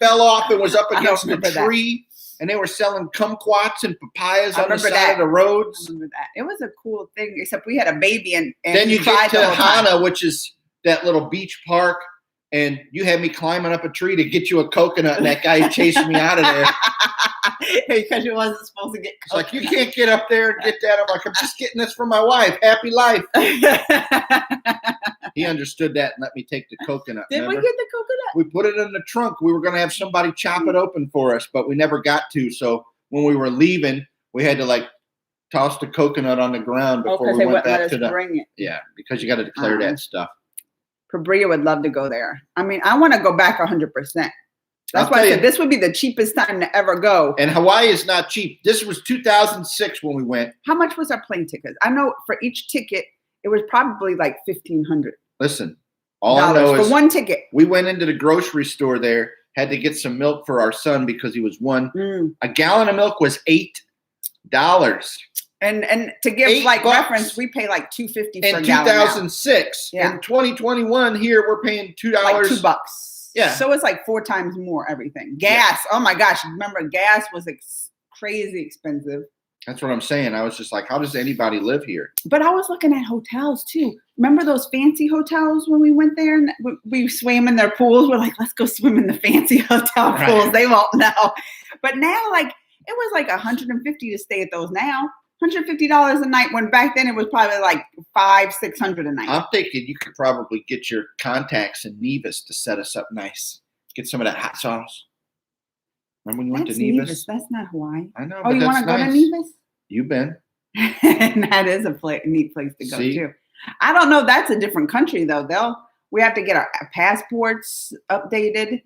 fell off and was up against the tree, and they were selling kumquats and papayas on the side of the roads. I remember that. It was a cool thing, except we had a baby and then you get to Hana, which is that little beach park, and you had me climbing up a tree to get you a coconut, and that guy chasing me out of there. Because you wasn't supposed to get coconut. It's like, you can't get up there and get that. I'm like, I'm just getting this for my wife. Happy life. He understood that and let me take the coconut. Did we get the coconut? We put it in the trunk. We were going to have somebody chop it open for us, but we never got to. So when we were leaving, we had to like toss the coconut on the ground before we went back to bring it. Yeah, because you got to declare that stuff. Fabria would love to go there. I mean, I want to go back 100%. That's why I said this would be the cheapest time to ever go. And Hawaii is not cheap. This was 2006 when we went. How much was our plane ticket? I know for each ticket, it was probably like $1,500. Listen, all I know is for one ticket. We went into the grocery store there, had to get some milk for our son because he was one. A gallon of milk was $8. And to give like reference, we pay like $2.50 for a gallon. In 2006. Yeah. In 2021 here, we're paying $2. Like $2. Yeah. So it's like 4 times more everything. Gas. Yeah. Oh my gosh. Remember gas was crazy expensive. That's what I'm saying. I was just like, how does anybody live here? But I was looking at hotels too. Remember those fancy hotels when we went there and we swam in their pools? We're like, let's go swim in the fancy hotel pools. They won't know. But now, like, it was like $150 to stay at those now. $150 a night, when back then it was probably like $500-$600 a night. I'm thinking you could probably get your contacts in Nevis to set us up nice. Get some of that hot sauce. Remember when you went to Nevis? That's not Hawaii. I know. Oh, you want to go to Nevis? You've been. And that is a neat place to go too. I don't know. That's a different country though. We have to get our passports updated.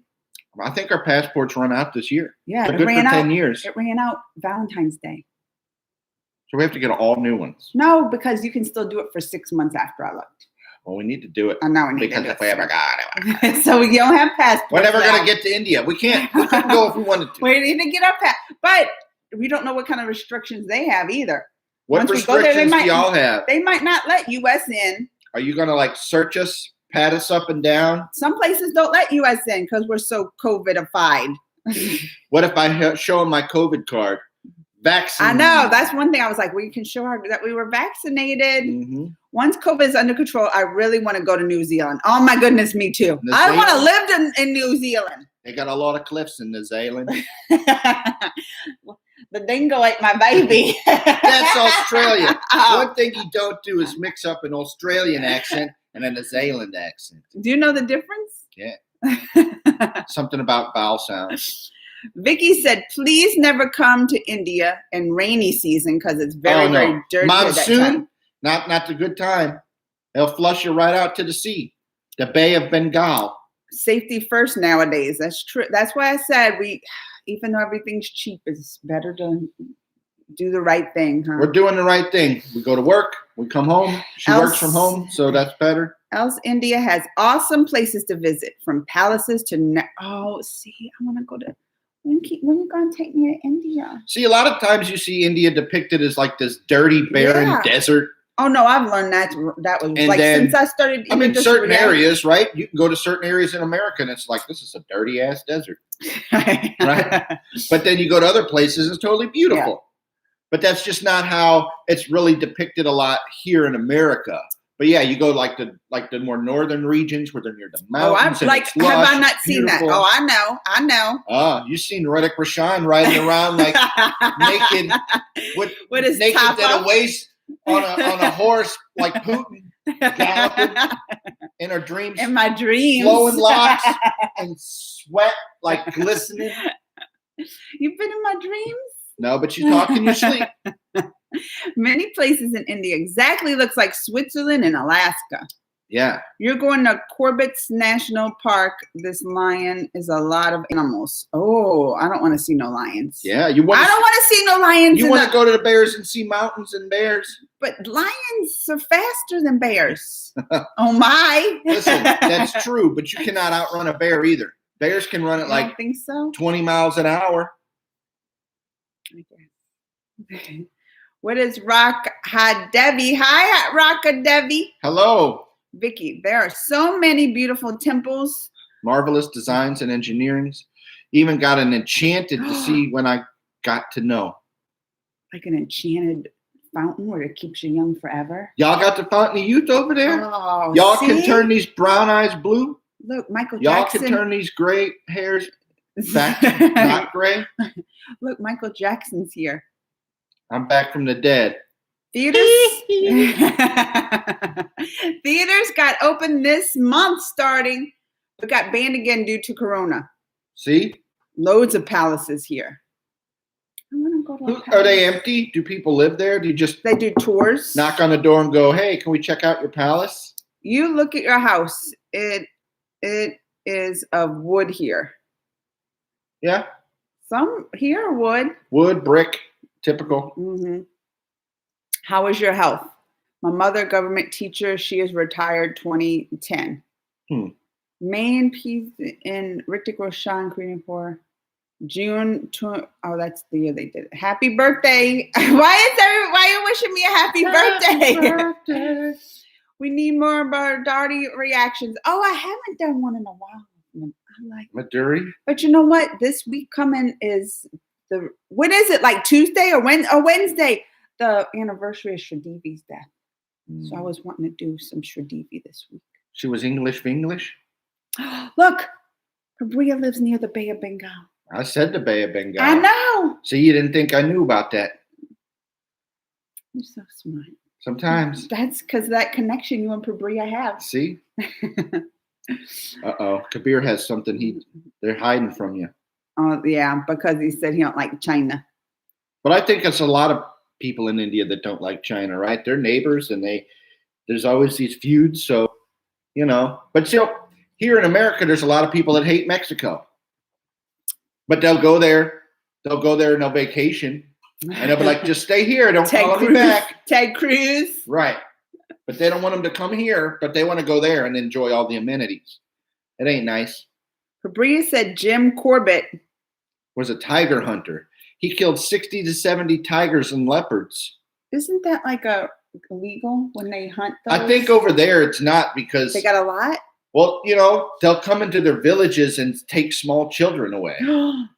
I think our passports run out this year. Yeah, they're good for 10 years. It ran out Valentine's Day. So we have to get all new ones. No, because you can still do it for 6 months after I looked. Well, we need to do it. I know we need because to do if we ever got it. So you don't have passports. We're never going to get to India. We can't. We couldn't go if we wanted to. We need to get our but we don't know what kind of restrictions they have either. What restrictions do y'all have? They might not let US in. Are you going to like search us, pat us up and down? Some places don't let US in because we're so COVID-ified. What if I show them my COVID card? Vaccinated. I know. That's one thing I was like, we can show her that we were vaccinated. Mm-hmm. Once COVID is under control, I really want to go to New Zealand. Oh my goodness, me too. I want to live in New Zealand. They got a lot of cliffs in New Zealand. The dingo ate my baby. That's Australia. One thing you don't do is mix up an Australian accent and a New Zealand accent. Do you know the difference? Yeah. Something about vowel sounds. Vicky said, please never come to India in rainy season because it's very dirty. Monsoon, not the good time. They'll flush you right out to the sea. The Bay of Bengal. Safety first nowadays. That's true. That's why I said even though everything's cheap, it's better to do the right thing. Huh? We're doing the right thing. We go to work. We come home. She works from home, so that's better. Else India has awesome places to visit, from palaces to I want to go to. When are you going to take me to India? See, a lot of times you see India depicted as like this dirty, barren desert. Oh, no, I've learned that was since I started. I mean, certain areas, right? You can go to certain areas in America and it's like, this is a dirty ass desert. Right? But then you go to other places, it's totally beautiful. Yeah. But that's just not how it's really depicted a lot here in America. But yeah, you go like the more northern regions where they're near the mountains. Have I not seen that? Oh, I know. You've seen Hrithik Roshan riding around like naked with his naked top at a waist on a horse like Putin, galloping in her dreams. In my dreams, flowing locks and sweat like glistening. You've been in my dreams? No, but you talk in your sleep. Many places in India exactly looks like Switzerland and Alaska. Yeah. You're going to Corbett's National Park. This lion is a lot of animals. Oh, I don't want to see no lions. Yeah, I don't want to see no lions. You want to go to the bears and see mountains and bears? But lions are faster than bears. Oh my. Listen, that's true, but you cannot outrun a bear either. Bears can run at like 20 miles an hour. What is Raka Devi? Hi, Raka Devi. Hello. Vicky, there are so many beautiful temples. Marvelous designs and engineerings. Even got an enchanted to see when I got to know. Like an enchanted fountain where it keeps you young forever. Y'all got the fountain of youth over there? Oh, y'all can turn these brown eyes blue. Look, Michael Jackson. Jackson. Y'all can turn these gray hairs back to not gray. Look, Michael Jackson's here. I'm back from the dead. Theaters got open this month starting, but got banned again due to Corona. See? Loads of palaces here. I want to go to a palace. Are they empty? Do people live there? Do you just they do tours? Knock on the door and go, hey, can we check out your palace? You look at your house. It is of wood here. Yeah. Some here are wood. Wood, brick, typical. Mm-hmm. How is your health? My mother, government teacher. She is retired 2010. Main piece in Hrithik Roshan, Korean for June. Oh, that's the year they did it. Happy birthday! Why are you wishing me a happy birthday? We need more Bardati reactions. Oh, I haven't done one in a while. I like Maduri. But you know what? This week coming is what is it, like Tuesday or Wednesday? The anniversary of Sridevi's death. So I was wanting to do some Sridevi this week. She was English for English? Look, Bria lives near the Bay of Bengal. I said the Bay of Bengal. I know. So you didn't think I knew about that? You're so smart. Sometimes. That's because that connection you and Bria have. See? Uh-oh. Kabir has something they're hiding from you. Oh, yeah, because he said he don't like China. But I think it's a lot of people in India that don't like China, right? They're neighbors, and there's always these feuds. So, but here in America, there's a lot of people that hate Mexico. But they'll go there and they'll vacation, and they'll be like, just stay here. Don't follow me back. Ted Cruz. Right. But they don't want them to come here, but they want to go there and enjoy all the amenities. It ain't nice. Bria said Jim Corbett was a tiger hunter. He killed 60 to 70 tigers and leopards. Isn't that like illegal when they hunt those? I think over there it's not, because they got a lot. Well, they'll come into their villages and take small children away.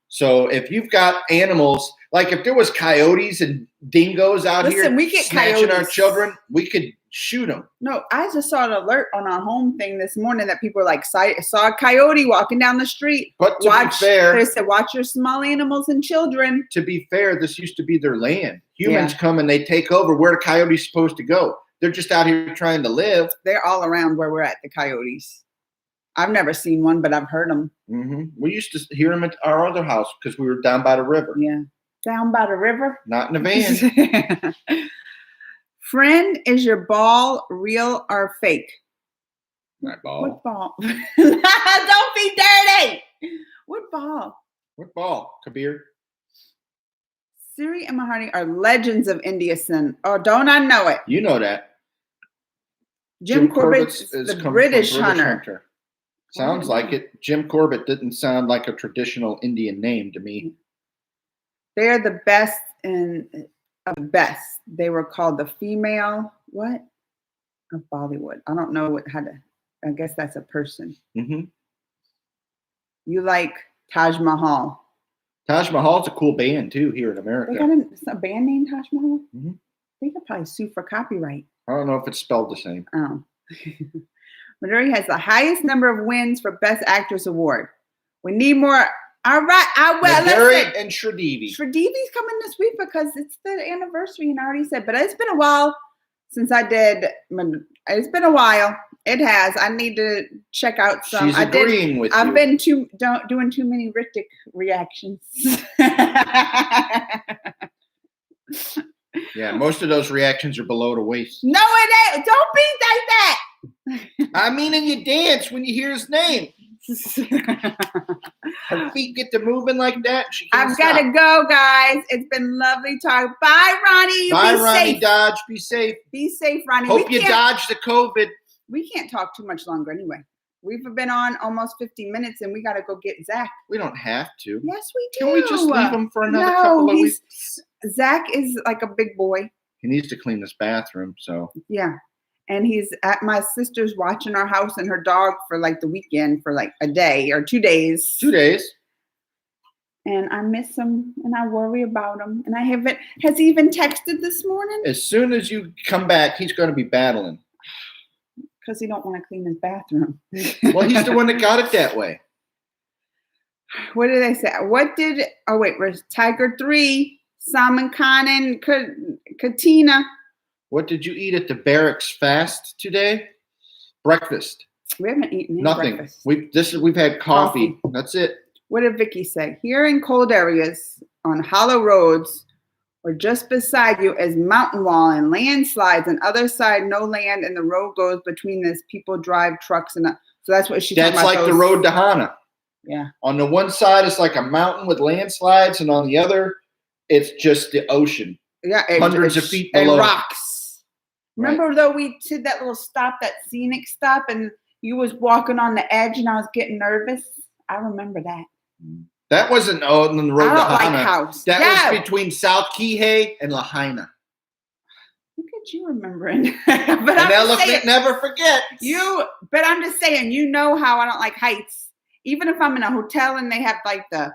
So if you've got animals, like if there was coyotes and dingoes out here we get snatching coyotes. our children, we could shoot them. No, I just saw an alert on our home thing this morning that people were like, saw a coyote walking down the street. But to be fair, they said, watch your small animals and children. To be fair, this used to be their land. Humans come and they take over. Where the coyotes supposed to go? They're just out here trying to live. They're all around where we're at, the coyotes. I've never seen one, but I've heard them. Mm-hmm. We used to hear them at our other house because we were down by the river. Yeah. Down by the river? Not in a van. Friend, is your ball real or fake? My ball. What ball? Don't be dirty. What ball? What ball, Kabir? Siri and Mahani are legends of India sin. Oh, don't I know it? You know that. Jim Corbett's the British hunter. Sounds like it. Jim Corbett didn't sound like a traditional Indian name to me. They're the best of the best. They were called the female of Bollywood. I don't know I guess that's a person. Mm-hmm. You like Taj Mahal. Taj Mahal's a cool band too here in America. They got a band named Taj Mahal? Mm-hmm. They could probably sue for copyright. I don't know if it's spelled the same. Oh. Maduri has the highest number of wins for Best Actress Award. We need more. All right. Maduri and Sridevi. Sridevi's coming this week because it's the anniversary, and I already said. But it's been a while since I did. It's been a while. It has. I need to check out some. She's agreeing with you. I've been doing too many Ritik reactions. Yeah, most of those reactions are below the waist. No, it ain't. Don't be like that. I mean, and you dance when you hear his name. Her feet get to moving like that. I've got to go, guys. It's been lovely talking. Bye, Ronnie. Bye, Ronnie Dodge. Be safe. Be safe, Ronnie. Hope you dodge the COVID. We can't talk too much longer anyway. We've been on almost 50 minutes, and we got to go get Zach. We don't have to. Yes, we do. Can we just leave him for another couple of weeks? Zach is like a big boy. He needs to clean this bathroom, so. Yeah. And he's at my sister's watching our house and her dog for like the weekend for like a day or 2 days. 2 days. And I miss him and I worry about him. And has he even texted this morning? As soon as you come back, he's going to be battling. Because he don't want to clean his bathroom. Well, he's the one that got it that way. What did I say? Was Tiger 3, Salman Khan and Katina. What did you eat at the barracks fast today? Breakfast. We haven't eaten any nothing. Breakfast. We've had coffee. That's it. What did Vicky say? Here in cold areas on hollow roads or just beside you is mountain wall and landslides, and other side no land and the road goes between this. People drive trucks and so that's what she's talking about. That's like the road to Hana. Yeah. On the one side it's like a mountain with landslides, and on the other it's just the ocean. Yeah, hundreds of feet below. And rocks. Remember though, we did that little stop, that scenic stop, and you was walking on the edge, and I was getting nervous. I remember that. That wasn't on the road to Hana. House. That was between South Kihei and Lahaina. Look at you remembering. But an elephant never forgets. But I'm just saying, you know how I don't like heights. Even if I'm in a hotel and they have like the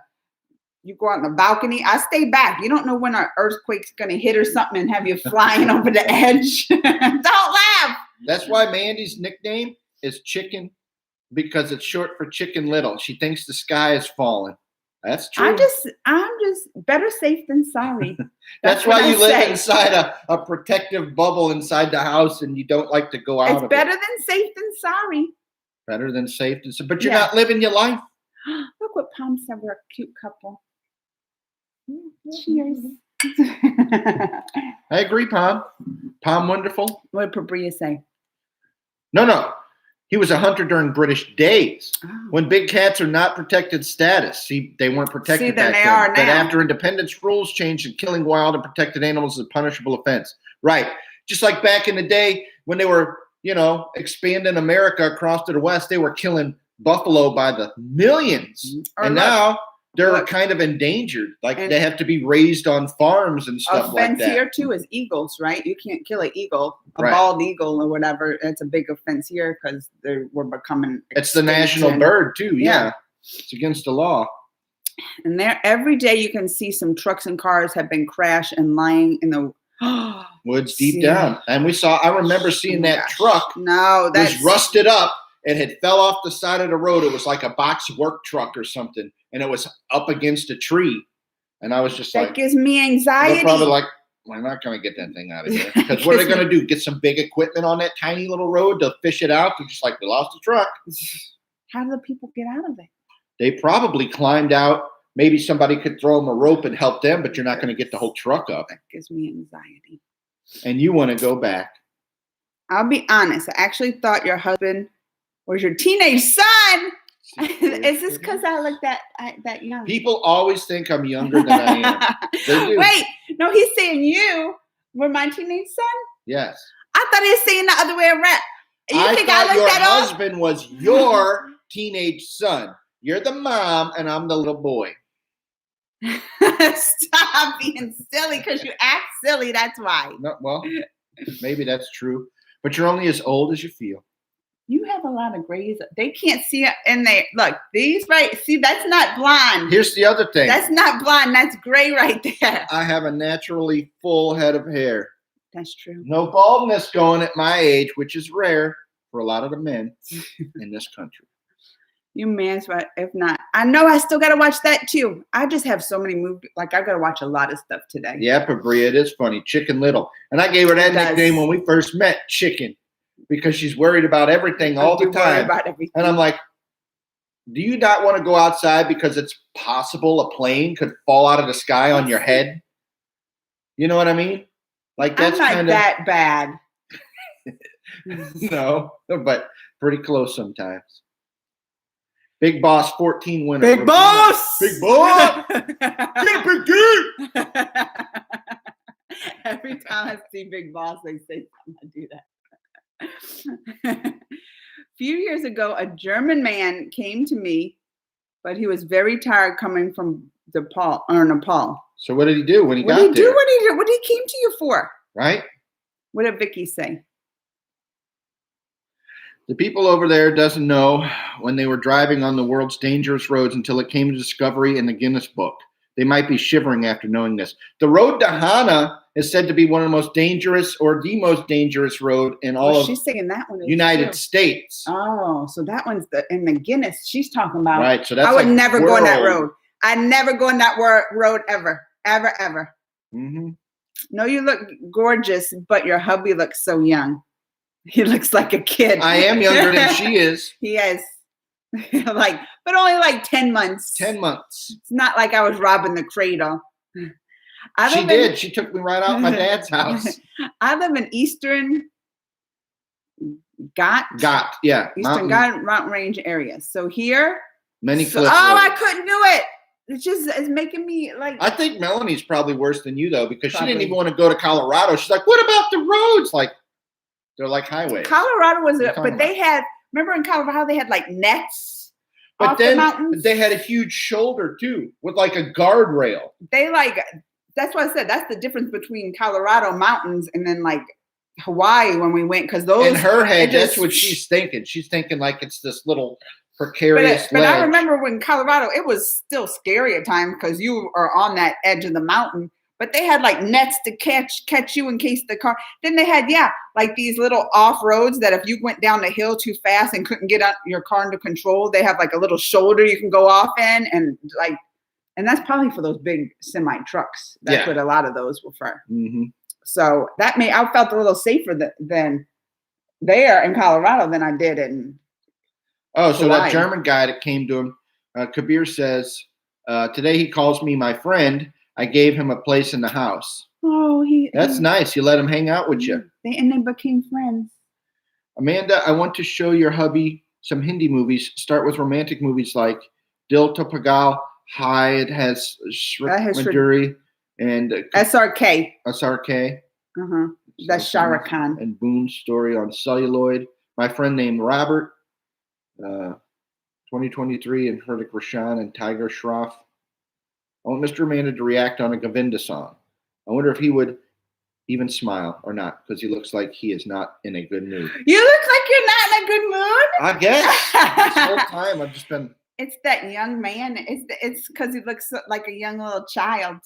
You go out on the balcony. I stay back. You don't know when an earthquake's going to hit or something and have you flying over the edge. Don't laugh. That's why Mandy's nickname is Chicken, because it's short for Chicken Little. She thinks the sky is falling. That's true. I'm just better safe than sorry. That's why you live inside a protective bubble inside the house, and you don't like to go out. It's better than safe than sorry. Better than safe than sorry. But you're not living your life. Look what Palm said. We're a cute couple. Cheers. I agree, Palm. Palm, wonderful. What did Pabria say? No. He was a hunter during British days. Oh. When big cats are not protected status. See, they weren't protected back then. Are now. But after independence, rules changed and killing wild and protected animals is a punishable offense. Right. Just like back in the day when they were, expanding America across to the West, they were killing buffalo by the millions. And now they're kind of endangered. Like they have to be raised on farms and stuff like that. Offense here too is eagles, right? You can't kill an eagle, bald eagle or whatever. It's a big offense here because we're becoming extinct. It's the national bird too. Yeah. It's against the law. And there every day you can see some trucks and cars have been crashed and lying in the woods deep down. And I remember seeing that truck. No, was rusted up. It had fell off the side of the road. It was like a box work truck or something. And it was up against a tree. And I was just that gives me anxiety. They're probably like, we're not going to get that thing out of here. Because what are they going to do? Get some big equipment on that tiny little road to fish it out? They're just like, we lost the truck. How do the people get out of it? They probably climbed out. Maybe somebody could throw them a rope and help them, but you're not going to get the whole truck up. That gives me anxiety. And you want to go back. I'll be honest. I actually thought your husband was your teenage son. Is this because I look that young? People always think I'm younger than I am. They do. Wait, no, he's saying you were my teenage son? Yes. I thought he was saying the other way around. I thought your husband was your teenage son. You're the mom, and I'm the little boy. Stop being silly because you act silly. That's why. No, well, maybe that's true. But you're only as old as you feel. You have a lot of grays. They can't see it in there. Look, these see, that's not blonde. Here's the other thing. That's not blonde. That's gray right there. I have a naturally full head of hair. That's true. No baldness going at my age, which is rare for a lot of the men in this country. You may as well, if not. I know I still got to watch that too. I just have so many movies. Like, I've got to watch a lot of stuff today. Yeah, Pabria, it is funny. Chicken Little. And I gave her that nickname when we first met, Chicken, because she's worried about everything all the time. About everything. And I'm like, do you not want to go outside because it's possible a plane could fall out of the sky on your head? You know what I mean? Like, that's kind of that bad. No, but pretty close sometimes. Big Boss 14 winner. Big Boss! Big Boss! Big Every time I see Big Boss, they say something. I do that. A few years ago, a German man came to me, but he was very tired coming from Nepal. So what did he do when he got there? What did he came to you for? Right? What did Vicky say? The people over there doesn't know when they were driving on the world's dangerous roads until it came to discovery in the Guinness Book. They might be shivering after knowing this. The road to Hana is said to be one of the most dangerous or the most dangerous road in all of she's saying that one is United States. Oh, so that one's in the Guinness she's talking about. Right, so that's I would never go on that road. I'd never go on that road ever. Mm-hmm. No, you look gorgeous, but your hubby looks so young. He looks like a kid. I am younger than she is. He is. But only like 10 months. 10 months. It's not like I was robbing the cradle. She did. She took me right out my dad's house. I live in Eastern Ghat. Yeah. Eastern Ghat mountain range area. So here. Many cliffs. I couldn't do it. It's making me like. I think Melanie's probably worse than you though, because she didn't even want to go to Colorado. She's like, what about the roads? Like, they're like highways. Colorado but they had, remember in Colorado, they had like nets off the mountains? They had a huge shoulder too, with like a guardrail. That's what I said. That's the difference between Colorado mountains and then like Hawaii when we went. Because those. In her head, that's what she's thinking. She's thinking like it's this little precarious but ledge. I remember when Colorado, it was still scary at times because you are on that edge of the mountain. But they had like nets to catch you in case the car. Then they had like these little off roads that if you went down the hill too fast and couldn't get your car under control, they have like a little shoulder you can go off in, and that's probably for those big semi trucks. That's what a lot of those were for. Mm-hmm. So I felt a little safer than there in Colorado than I did in. Oh, so that German guy that came to him, Kabir says, today he calls me my friend. I gave him a place in the house. Oh, that's nice. You let him hang out with you. And they became friends. Amanda, I want to show your hubby some Hindi movies. Start with romantic movies like Dil to Pagal Hai. It has Madhuri and SRK. SRK. That's Shah Rukh Khan. And Boone's Story on Celluloid. My friend named Robert. 2023 and Hrithik Roshan and Tiger Shroff. I want Mr. Amanda to react on a Govinda song. I wonder if he would even smile or not, because he looks like he is not in a good mood. You look like you're not in a good mood? I guess. This whole time I've just been... It's that young man. It's because he looks like a young little child.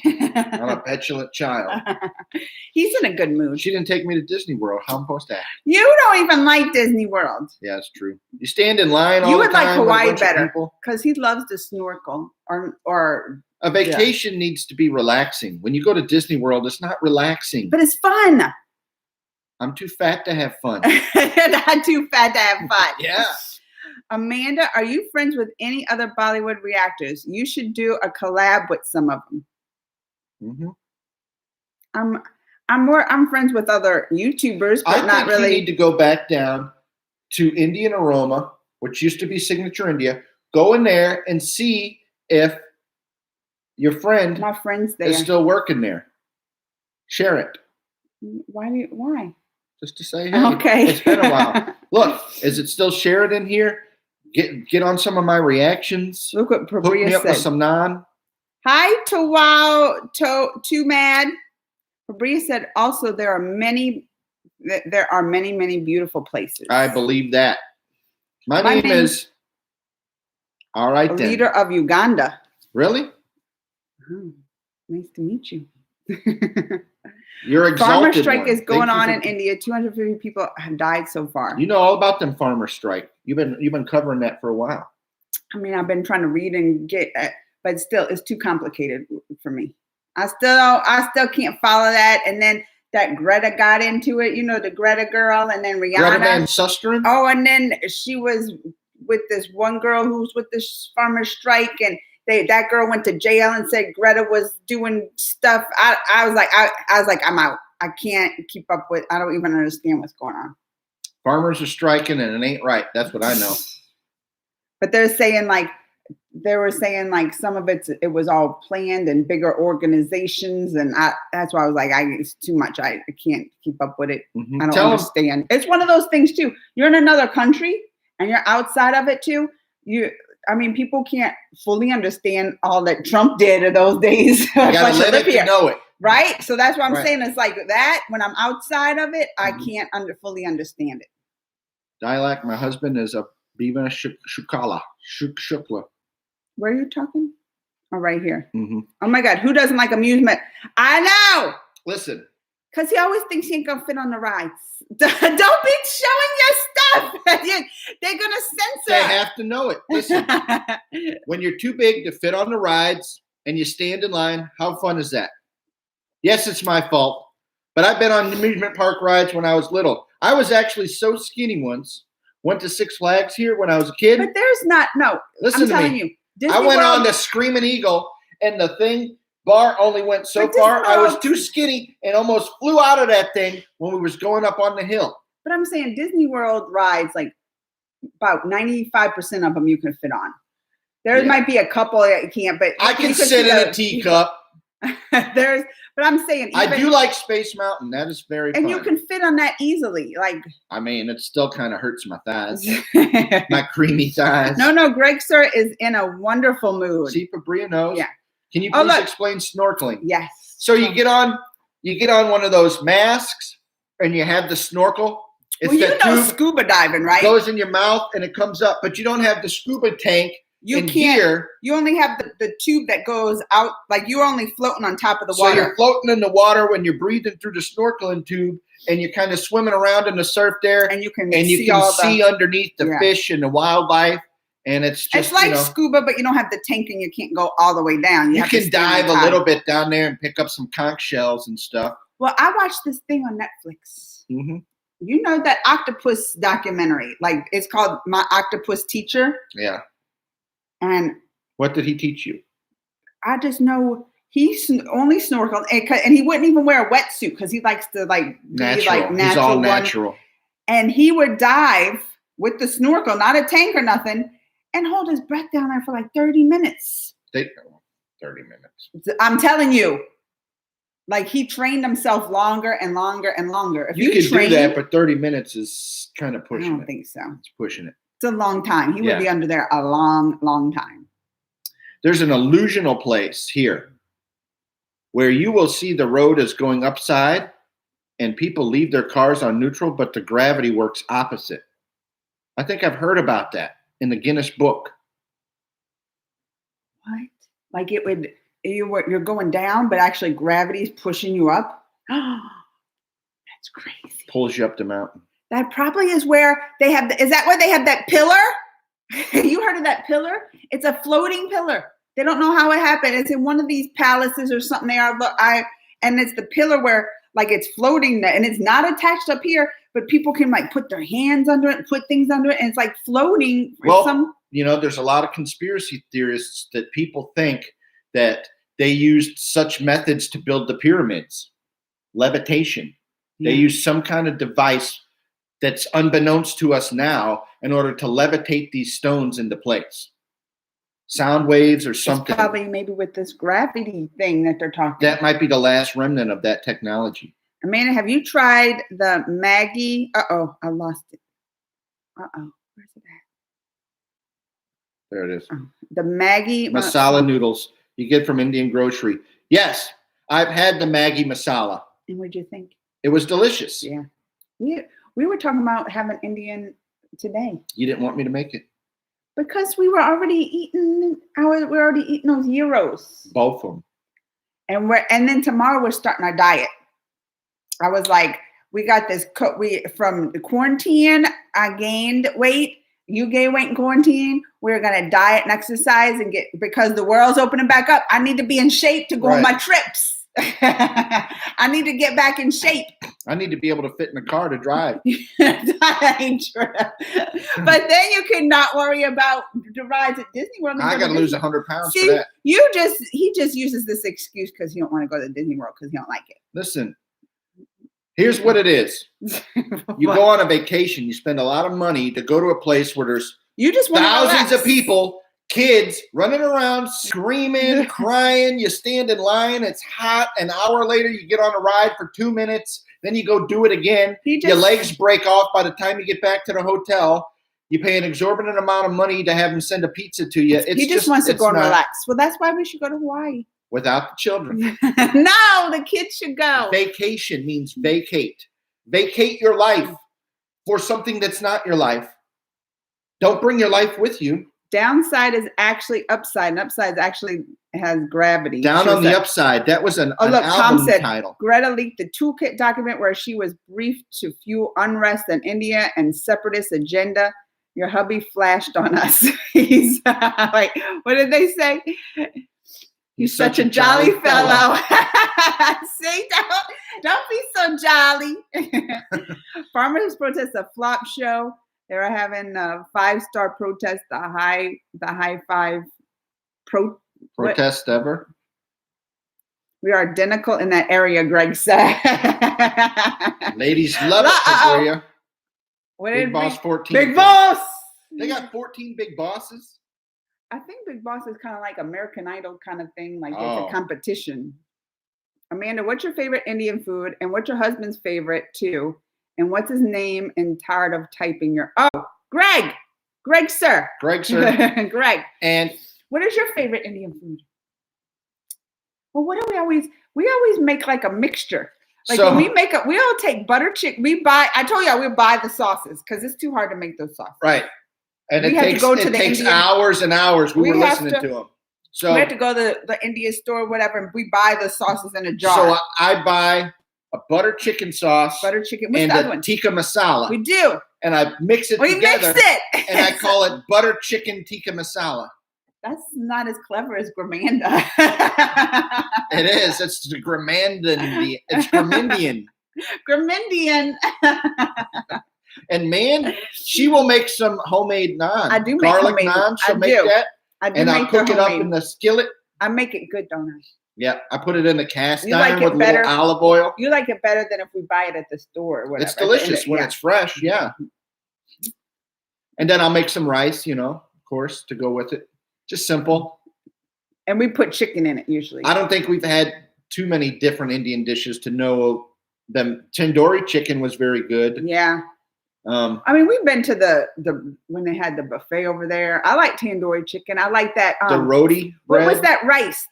I'm a petulant child. He's in a good mood. She didn't take me to Disney World. How am I supposed to act? You don't even like Disney World. Yeah, it's true. You stand in line all the time. You would like Hawaii better because he loves to snorkel or a vacation needs to be relaxing. When you go to Disney World, it's not relaxing. But it's fun. I'm too fat to have fun. Not too fat to have fun. Yeah. Amanda, are you friends with any other Bollywood reactors? You should do a collab with some of them. Mm-hmm. I'm friends with other YouTubers, but not really. I think you need to go back down to Indian Aroma, which used to be Signature India. Go in there and see if your friend, my friend's there, is still working there. Share it. Why? Just to say, hey, okay. It's been a while. Look, is it still shared in here? Get on some of my reactions. Look what Prabria Hook me up said. with some naan. Hi to wow to mad. Prabria said also there are many beautiful places. I believe that. My name is all right then. Leader of Uganda. Really? Oh, nice to meet you. You're exalted. Farmer strike one. is going on in India. 250 people have died so far. You know all about them farmer strike. You've been covering that for a while. I mean, I've been trying to read and get, but still, it's too complicated for me. I still can't follow that. And then that Greta got into it. You know, the Greta girl, and then Rihanna. Greta Van Susteren? Oh, and then she was with this one girl who's with this farmer strike, and that girl went to jail and said Greta was doing stuff. I was like, I'm out. I can't keep up with. I don't even understand what's going on. Farmers are striking and it ain't right. That's what I know. But they were saying some of it was all planned and bigger organizations, and that's why I was like, it's too much. I can't keep up with it. Mm-hmm. I don't understand. It's one of those things too. You're in another country and you're outside of it too. People can't fully understand all that Trump did in those days. You gotta live it to know it. Right? So that's what I'm saying. It's like that. When I'm outside of it, I can't fully understand it. Dialect, my husband is a Bhima Shukla. Where are you talking? Oh, right here. Mm-hmm. Oh my God. Who doesn't like amusement? I know. Listen. Because he always thinks he ain't going to fit on the rides. Don't be showing your stuff. They're going to censor. They have to know it. Listen, when you're too big to fit on the rides and you stand in line, how fun is that? Yes, it's my fault, but I've been on amusement park rides when I was little. I was actually so skinny once. Went to Six Flags here when I was a kid. But there's not, no. Listen I'm to telling me. you. I went on the Screaming Eagle, and the bar only went so far. I was too skinny and almost flew out of that thing when we was going up on the hill. But I'm saying Disney World rides, like about 95% of them you can fit on. There might be a couple that you can't, but I can sit in a teacup. But I'm saying I do like Space Mountain. That is very fun. And you can fit on that easily. I mean, it still kind of hurts my thighs. My creamy thighs. No, Greg Sir is in a wonderful mood. See, Fabria knows. Yeah. Can you please explain snorkeling? Yes. So you get on one of those masks and you have the snorkel It's well, you that know tube scuba diving, right? goes in your mouth and it comes up, but you don't have the scuba tank. You and can't. Gear. You only have the tube that goes out. Like you're only floating on top of the water. So you're floating in the water when you're breathing through the snorkeling tube, and you're kind of swimming around in the surf there, and you can see underneath the fish and the wildlife. And it's just like scuba, but you don't have the tank and you can't go all the way down. You can dive a little bit down there and pick up some conch shells and stuff. Well, I watched this thing on Netflix. Mm-hmm. You know that octopus documentary? Like it's called My Octopus Teacher. Yeah. And what did he teach you? I just know he only snorkeled, and he wouldn't even wear a wetsuit because he likes to natural. He's all natural. And he would dive with the snorkel, not a tank or nothing, and hold his breath down there for like 30 minutes. 30 minutes. I'm telling you. Like he trained himself longer and longer and longer. If you could do that, but 30 minutes is kind of pushing it. I don't think so. It's pushing it. It's a long time. He would be under there a long, long time. There's an illusional place here where you will see the road is going upside and people leave their cars on neutral, but the gravity works opposite. I think I've heard about that in the Guinness Book. What? Like it would... You're going down, but actually gravity is pushing you up. That's crazy. Pulls you up the mountain. That probably is where they have. Is that where they have that pillar? You heard of that pillar? It's a floating pillar. They don't know how it happened. It's in one of these palaces or something. And it's the pillar where like it's floating and it's not attached up here, but people can like put their hands under it and put things under it, and it's like floating. Well, there's a lot of conspiracy theorists that people think that they used such methods to build the pyramids. Levitation. They used some kind of device that's unbeknownst to us now in order to levitate these stones into place. Sound waves or something. It's probably maybe with this gravity thing that they're talking about. That might be the last remnant of that technology. Amanda, have you tried the Maggie? Uh-oh, I lost it. Uh-oh, where's it at? There it is. Oh, the Maggie masala noodles you get from Indian grocery. Yes, I've had the Maggi masala. And what did you think? It was delicious. Yeah. We were talking about having Indian today. You didn't want me to make it? Because we were already eating those gyros. Both of them. And then tomorrow we're starting our diet. I was like, we got this from the quarantine, I gained weight. You gain weight in quarantine. We're gonna diet and exercise because the world's opening back up. I need to be in shape to go on my trips. I need to get back in shape. I need to be able to fit in the car to drive. That ain't true. But then you cannot worry about the rides at Disney World. I got to lose 100 pounds for that. He just uses this excuse because he don't want to go to Disney World because he don't like it. Listen, here's what it is. You go on a vacation. You spend a lot of money to go to a place where there's thousands of people, kids running around, screaming, crying. You stand in line. It's hot. An hour later, you get on a ride for 2 minutes. Then you go do it again. Your legs break off by the time you get back to the hotel. You pay an exorbitant amount of money to have them send a pizza to you. He just wants to go and relax. Well, that's why we should go to Hawaii. Without the children. No, the kids should go. Vacation means vacate. Vacate your life for something that's not your life. Don't bring your life with you. Downside is actually upside, and upside actually has gravity. Down on the upside. That was an album title. Greta leaked the toolkit document where she was briefed to fuel unrest in India and separatist agenda. Your hubby flashed on us. He's like, what did they say? He's such a jolly fellow. See, don't be so jolly. Farmers protest a flop show. They were having a 5-star protest, the high five protest ever. We are identical in that area, Greg said. Ladies love it, Maria. Big Boss 14. Big Boss. They got 14 big bosses. I think Big Boss is kind of like American Idol kind of thing. Like it's a competition. Amanda, what's your favorite Indian food? And what's your husband's favorite too? And what's his name? And tired of typing Greg. Greg, sir. Greg, sir. Greg. And what is your favorite Indian food? Well, what do we always make like a mixture. Like when we make it, we'll take butter chicken. I told y'all we'll buy the sauces because it's too hard to make those sauces. Right. And it takes hours and hours. We were listening to them. So we have to go to the Indian store or whatever, and we buy the sauces in a jar. So I buy a butter chicken sauce. What's and the other a one? tikka masala. We do. And I mix it together. We mixed it. And I call it butter chicken tikka masala. That's not as clever as Gramanda. It is. It's the Gramandan. It's Gramindian. Gramindian. And man, she will make some homemade naan. I do make garlic naan. She'll make that. And I'll cook it up in the skillet. I make it good, don't I? Yeah, I put it in the cast iron with a little olive oil. You like it better than if we buy it at the store or whatever. It's delicious when it's fresh, yeah. And then I'll make some rice, of course, to go with it. Just simple. And we put chicken in it usually. I don't think we've had too many different Indian dishes to know them. Tandoori chicken was very good. Yeah. We've been to the when they had the buffet over there. I like tandoori chicken. I like that. The roti bread. What was that rice?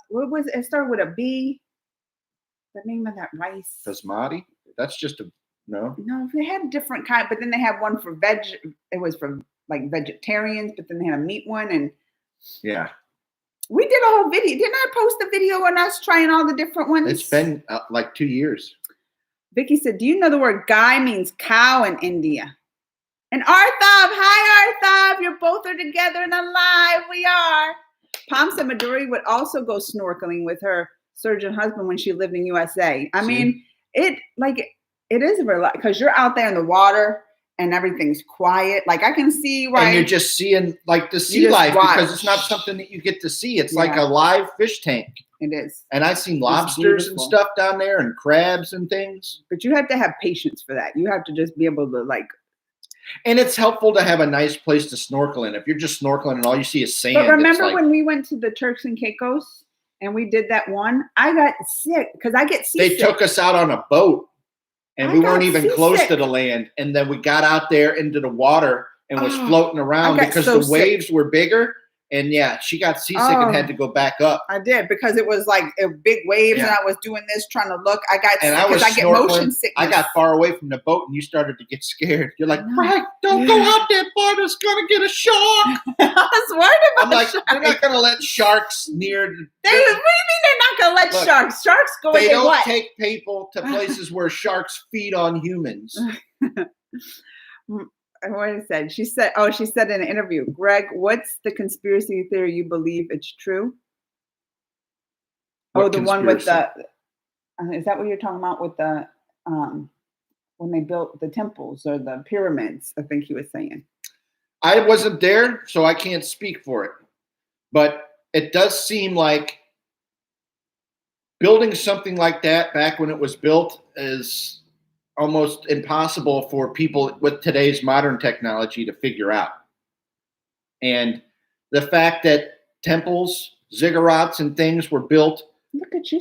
What was it? It started with a B. The name of that rice? Basmati. That's just no. No, they had a different kind, but then they had one for veg. It was for like vegetarians, but then they had a meat one, and yeah. We did a whole video. Didn't I post a video on us trying all the different ones? It's been like 2 years. Vicky said, do you know the word Guy means cow in India? And Arthav, hi Arthav, you both are together and alive. We are. Pam said Maduri would also go snorkeling with her surgeon husband when she lived in USA. It is a because you're out there in the water and everything's quiet. Like I can see And you're just seeing like the sea life because it's not something that you get to see. It's like a live fish tank. It is. And I've seen lobsters and stuff down there and crabs and things. But you have to have patience for that. You have to just be able to And it's helpful to have a nice place to snorkel in. If you're just snorkeling and all you see is sand. But remember when we went to the Turks and Caicos and we did that one? I got sick because I get seasick. They took us out on a boat and we weren't even close to the land. And then we got out there into the water and was floating around because the waves were bigger. And yeah, she got seasick and had to go back up. I did because it was like a big waves and I was doing this trying to look. I get motion sickness. I got far away from the boat and you started to get scared. You're like, Frank, don't go out that far. There's going to get a shark. I was worried about I'm like, they're not going to let sharks near. What do you mean they're not going to let sharks? Sharks go They don't take people to places where sharks feed on humans. What I said? She said in an interview, Greg, what's the conspiracy theory you believe it's true? The one with the, is that what you're talking about with the, when they built the temples or the pyramids, I think he was saying. I wasn't there, so I can't speak for it. But it does seem like building something like that back when it was built is almost impossible for people with today's modern technology to figure out. And the fact that temples, ziggurats, and things were built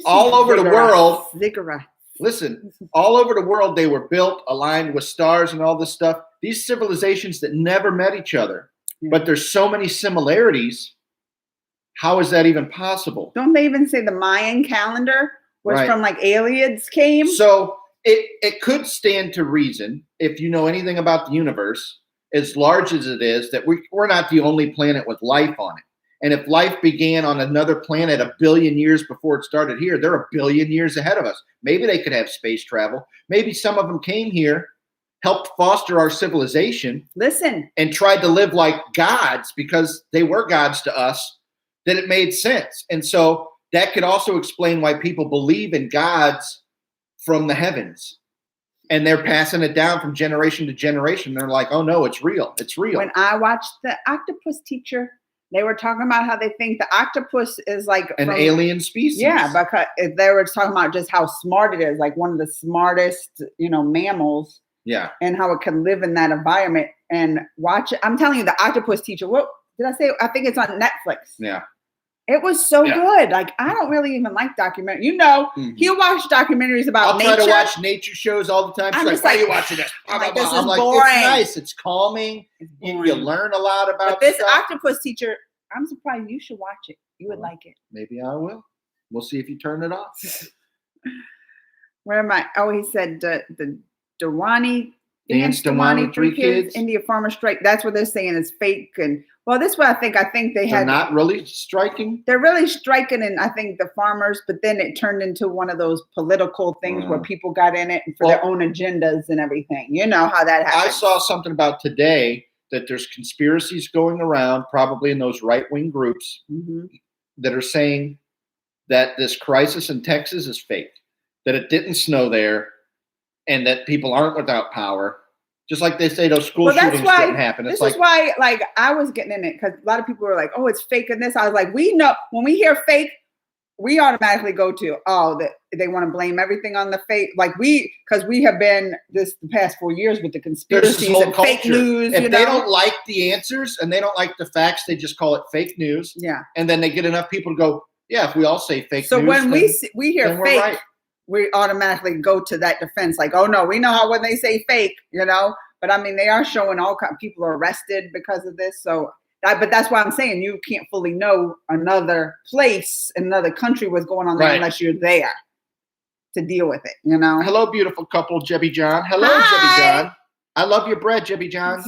all over the world. Ziggurats. Listen, all over the world, they were built aligned with stars and all this stuff. These civilizations that never met each other, but there's so many similarities. How is that even possible? Don't they even say the Mayan calendar was from like aliens came? So it could stand to reason, if you know anything about the universe, as large as it is, that we're not the only planet with life on it. And if life began on another planet 1 billion years before it started here, they're 1 billion years ahead of us. Maybe they could have space travel. Maybe some of them came here, helped foster our civilization. Listen. And tried to live like gods because they were gods to us, that it made sense. And so that could also explain why people believe in gods from the heavens, and they're passing it down from generation to generation. They're like, oh no, it's real. It's real. When I watched The Octopus Teacher, they were talking about how they think the octopus is like an alien species. Yeah, because they were talking about just how smart it is, like one of the smartest, mammals. Yeah. And how it can live in that environment and watch it. I'm telling you, The Octopus Teacher. What did I say? I think it's on Netflix. Yeah. It was so good. Like, I don't really even like documentaries. He'll watch documentaries about nature. I'll try to watch nature shows all the time. She's like, why are you watching this? I'm like, this is boring. It's nice. It's calming. You learn a lot about But this stuff. Octopus Teacher, I'm surprised you should watch it. You would like it. Maybe I will. We'll see if you turn it off. Where am I? Oh, he said the Durrani Dance Durrani, 3 kids. India farmer strike. That's what they're saying is fake. And well, this is what I think. They're not really striking. They're really striking, and I think the farmers. But then it turned into one of those political things where people got in it for their own agendas and everything. You know how that happens. I saw something about today that there's conspiracies going around, probably in those right-wing groups, that are saying that this crisis in Texas is fake, that it didn't snow there, and that people aren't without power. Just like they say those school shootings didn't happen. This is why, like, I was getting in it because a lot of people were like, "Oh, it's fake," and this. I was like, "We know when we hear fake, we automatically go to that they want to blame everything on the fake." Like because we have been the past 4 years with the conspiracies and fake news. If they don't like the answers and they don't like the facts, they just call it fake news. Yeah, and then they get enough people to go, "Yeah, if we all say fake news." So when we hear fake. Right. We automatically go to that defense, like, oh no, we know how when they say fake, But I mean, they are showing all kinds of people are arrested because of this. So, but that's why I'm saying you can't fully know another place, another country, what's going on there unless you're there to deal with it. Hello, beautiful couple, Jebby John. Hello, Jebby John. I love your bread, Jebby John.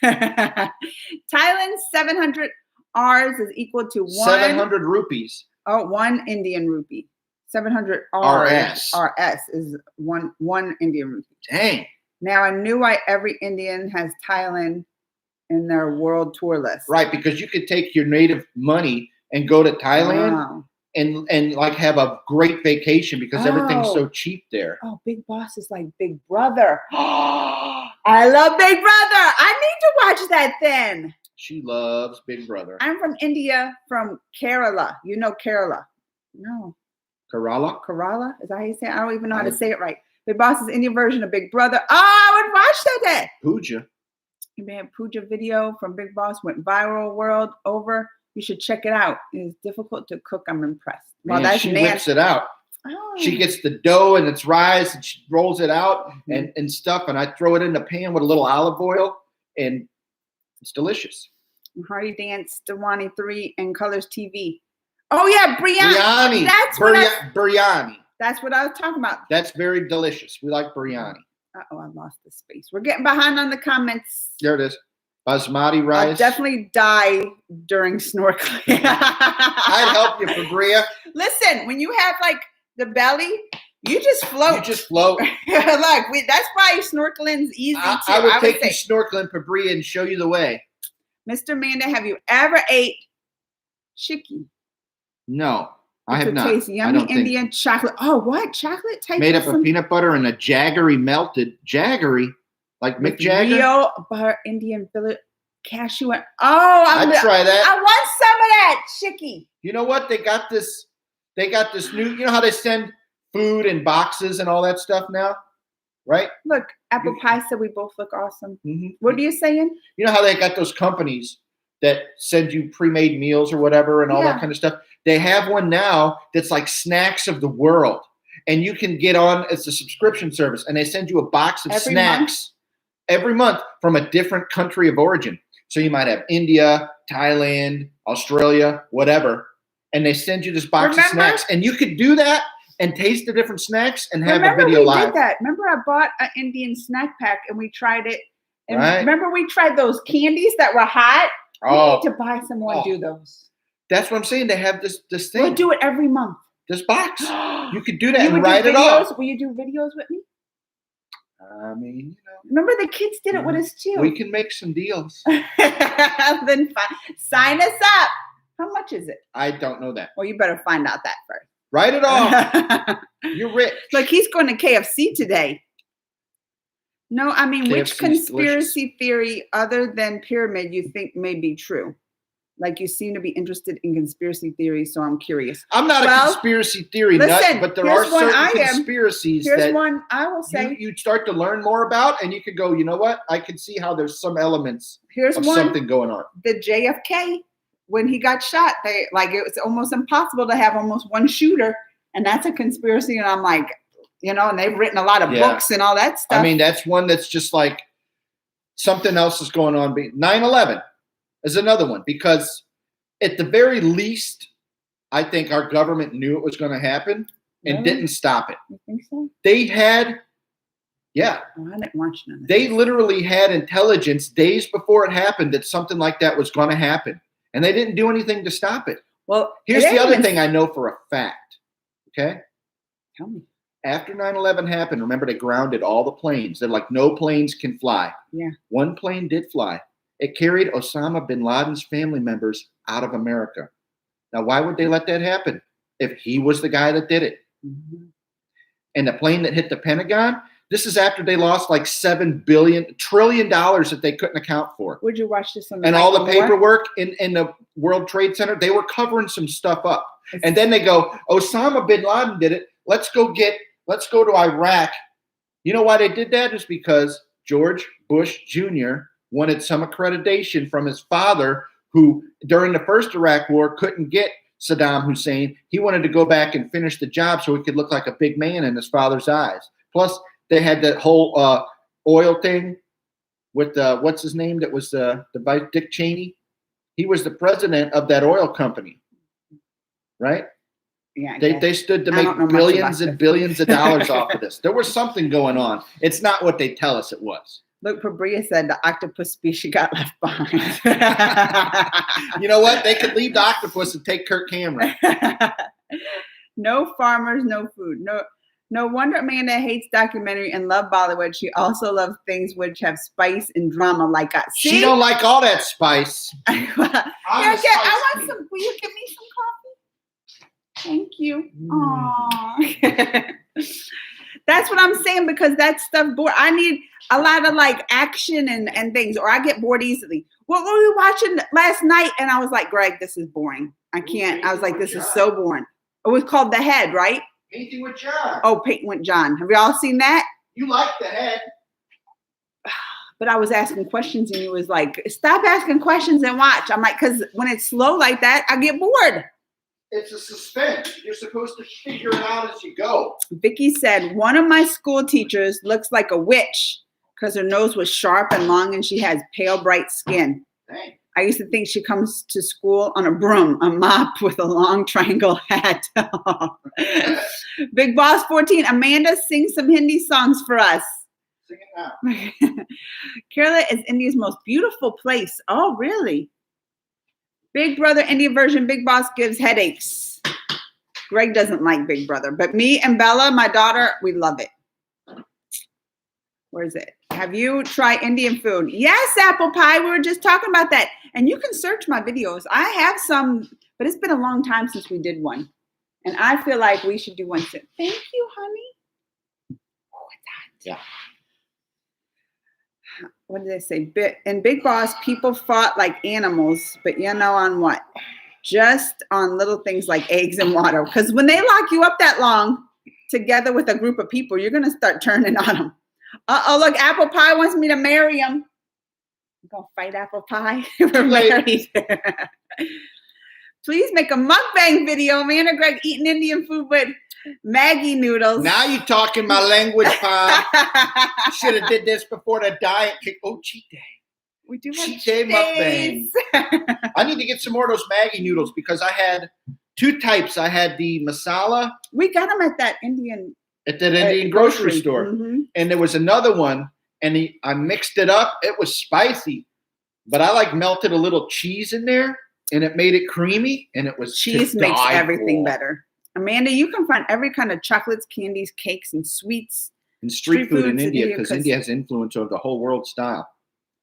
Thailand 700 Rs is equal to 700 rupees. Oh, 1 Indian rupee. 700 RS is one Indian rupee. Dang. Now I knew why every Indian has Thailand in their world tour list. Right, because you could take your native money and go to Thailand and like have a great vacation because everything's so cheap there. Oh, Big Boss is like Big Brother. I love Big Brother. I need to watch that then. She loves Big Brother. I'm from India, from Kerala. You know Kerala? No. Kerala? Is that how you say it? I don't even know how to say it right. Big Boss is Indian version of Big Brother. Oh, I would watch that. Pooja. Pooja video from Big Boss went viral world over. You should check it out. It is difficult to cook. I'm impressed. Well, that's she whips it out. Oh. She gets the dough and it's rice and she rolls it out and stuff. And I throw it in the pan with a little olive oil and it's delicious. Hardy Dance, Durrani 3 and Colors TV. Oh yeah, biryani. Biryani. That's what I was talking about. That's very delicious. We like biryani. Uh-oh, I lost the space. We're getting behind on the comments. There it is. Basmati rice. I'll definitely die during snorkeling. I'd help you, Fabria. Listen, when you have like the belly, you just float. You just float. Look, that's why snorkeling's easy too. I would take you snorkeling, Fabria, and show you the way. Mr. Amanda, have you ever ate chicky? No, I have not. Tastes yummy Indian chocolate. Oh, what? Chocolate type made up of peanut butter and a jaggery melted. Jaggery? Like Mick Jagger? Real butter Indian fillet cashew. I'd try that. I want some of that chicky. You know what? They got this new, you know how they send food in boxes and all that stuff now? Right? Look, apple pie said we both look awesome. Mm-hmm. What are you saying? You know how they got those companies that send you pre-made meals or whatever and all that kind of stuff? They have one now that's like Snacks of the World. And you can get on, it's a subscription service, and they send you a box of snacks every month from a different country of origin. So you might have India, Thailand, Australia, whatever. And they send you this box of snacks. And you could do that and taste the different snacks and have a video live. Did that. Remember I bought an Indian snack pack and we tried it. And remember we tried those candies that were hot? We need to buy someone do those. That's what I'm saying. They have this thing. We'll do it every month. This box. You could do that and write it off. Will you do videos with me? I mean, you know. Remember the kids did it with us too. We can make some deals. Then sign us up. How much is it? I don't know that. Well, you better find out that first. Write it off. You're rich. Like he's going to KFC today. No, I mean, which conspiracy theory other than pyramid you think may be true? Like you seem to be interested in conspiracy theories, so I'm curious. I'm not a conspiracy theory nut, but there are certain conspiracies that one I will say you start to learn more about, and you could go, you know what? I can see how there's some elements of something going on. The JFK, when he got shot, it was almost impossible to have almost one shooter, and that's a conspiracy. And I'm like, and they've written a lot of books and all that stuff. I mean, that's one that's just like something else is going on. 9/11 is another one, because at the very least, I think our government knew it was going to happen. and didn't stop it. You think so? They had, yeah. Oh, I didn't watch none of They literally had intelligence days before it happened that something like that was going to happen. And they didn't do anything to stop it. Well, here's the other thing I know for a fact. Okay? Tell me. After 9/11 happened, remember they grounded all the planes. They're like, no planes can fly. Yeah. One plane did fly. It carried Osama bin Laden's family members out of America. Now, why would they let that happen if he was the guy that did it? Mm-hmm. And the plane that hit the Pentagon, this is after they lost like $7 trillion that they couldn't account for. Would you watch this? And all the paperwork in the World Trade Center, they were covering some stuff up. And then they go, Osama bin Laden did it. Let's go to Iraq. You know why they did that? Is because George Bush Jr. wanted some accreditation from his father, who during the first Iraq War couldn't get Saddam Hussein. He wanted to go back and finish the job so he could look like a big man in his father's eyes. Plus, they had that whole oil thing with what's his name? That was the vice, Dick Cheney. He was the president of that oil company, right? Yeah, they stood to make billions and billions of dollars off of this. There was something going on. It's not what they tell us it was. Look, Fabria said the octopus species got left behind. You know what? They could leave the octopus and take Kirk Cameron. No farmers, no food. No wonder Amanda hates documentary and love Bollywood. She also loves things which have spice and drama like us. See? She don't like all that spice. I want some. Will you give me some coffee? Thank you. Aww. That's what I'm saying, because that stuff bored. I need a lot of like action and things, or I get bored easily. What were we watching last night? And I was like, Greg, this is boring. I can't. I was like, this is so boring. It was called The Head, right? Painting with John. Oh, Painting with John. Have we all seen that? You like The Head. But I was asking questions and he was like, stop asking questions and watch. I'm like, because when it's slow like that, I get bored. It's a suspense. You're supposed to figure it out as you go. Vicky said, one of my school teachers looks like a witch because her nose was sharp and long and she has pale, bright skin. Dang. I used to think she comes to school on a broom, a mop with a long triangle hat. Big Boss 14, Amanda, sing some Hindi songs for us. Sing it now. Kerala is India's most beautiful place. Oh, really? Big Brother India version, Big Boss gives headaches. Greg doesn't like Big Brother, but me and Bella, my daughter, we love it. Where is it? Have you tried Indian food? Yes, apple pie. We were just talking about that. And you can search my videos. I have some, but it's been a long time since we did one. And I feel like we should do one soon. Thank you, honey. Oh, it's hot. Yeah. What did they say? In Big Boss, people fought like animals, but you know on what? Just on little things like eggs and water. Because when they lock you up that long together with a group of people, you're going to start turning on them. Uh-oh, look, Apple Pie wants me to marry him. I'm going to fight Apple Pie. We're married. Please make a mukbang video, Amanda Greg eating Indian food with Maggie noodles. Now you're talking my language, Pie. Should have did this before the diet kick. Oh, cheat day. We do have cheat day mukbang. I need to get some more of those Maggie noodles because I had two types. I had the masala. We got them at that Indian grocery store. Mm-hmm. And there was another one, and I mixed it up. It was spicy, but I like melted a little cheese in there, and it made it creamy, and it was cheese makes everything better. Amanda, you can find every kind of chocolates, candies, cakes, and sweets. And street food in India, because India has influence over the whole world style.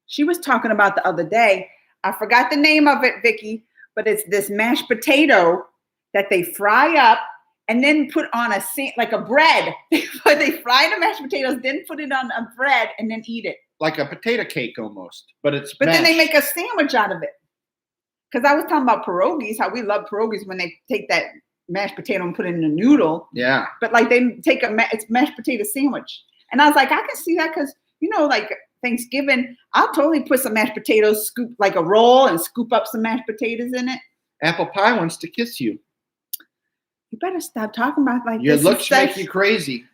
She was talking about the other day. I forgot the name of it, Vicky, but it's this mashed potato that they fry up and then put on like a bread. They fry the mashed potatoes, then put it on a bread, and then eat it. Like a potato cake almost, but it's But mashed. then they make a sandwich out of it. Because I was talking about pierogies, how we love pierogies when they take that mashed potato and put it in a noodle. Yeah. But like they take it's mashed potato sandwich. And I was like, I can see that because, like Thanksgiving, I'll totally put some mashed potatoes, scoop like a roll and scoop up some mashed potatoes in it. Apple Pie wants to kiss you. You better stop talking about like Your this. Your looks make you crazy.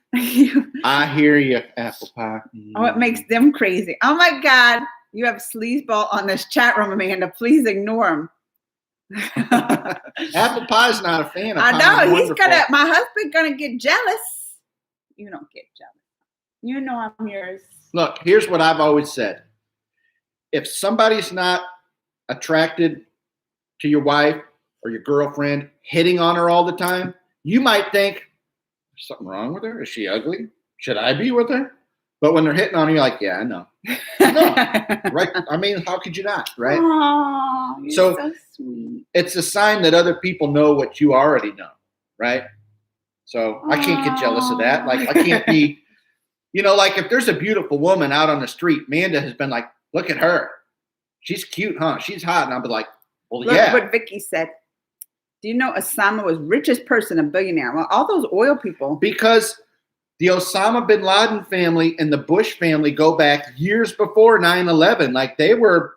I hear you, Apple Pie. Oh, it makes them crazy. Oh my God. You have sleazeball on this chat room, Amanda. Please ignore him. Apple pie's not a fan of I pie. know. Wonderful. My husband gonna get jealous. You don't get jealous. You know I'm yours. Look, here's what I've always said. If somebody's not attracted to your wife or your girlfriend, hitting on her all the time, you might think, there's something wrong with her? Is she ugly? Should I be with her? But when they're hitting on you, you're like, yeah, I know. No, right? I mean, how could you not, right? Aww, you're so sweet. It's a sign that other people know what you already know, right? So I can't get jealous of that. Like, I can't be, like if there's a beautiful woman out on the street, Amanda has been like, look at her. She's cute, huh? She's hot. And I'll be like, well, look yeah. What Vicky said. Do you know Osama was richest person, a billionaire? Well, all those oil people. Because the Osama bin Laden family and the Bush family go back years before 9/11. Like they were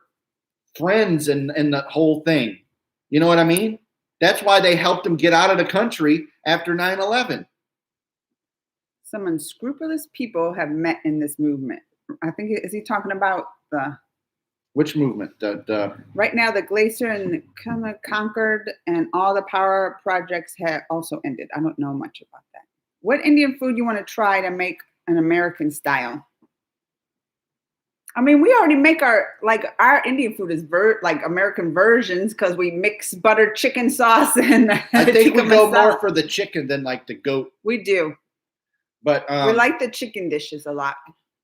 friends and the whole thing. You know what I mean? That's why they helped him get out of the country after 9/11. Some unscrupulous people have met in this movement. I think, is he talking about the... Which movement? Right now, the glacier and Concord and all the power projects have also ended. I don't know much about that. What Indian food you want to try to make an American style? I mean, we already make our Indian food is like American versions because we mix butter chicken sauce and I think we go more for the chicken than like the goat. We do. But we like the chicken dishes a lot.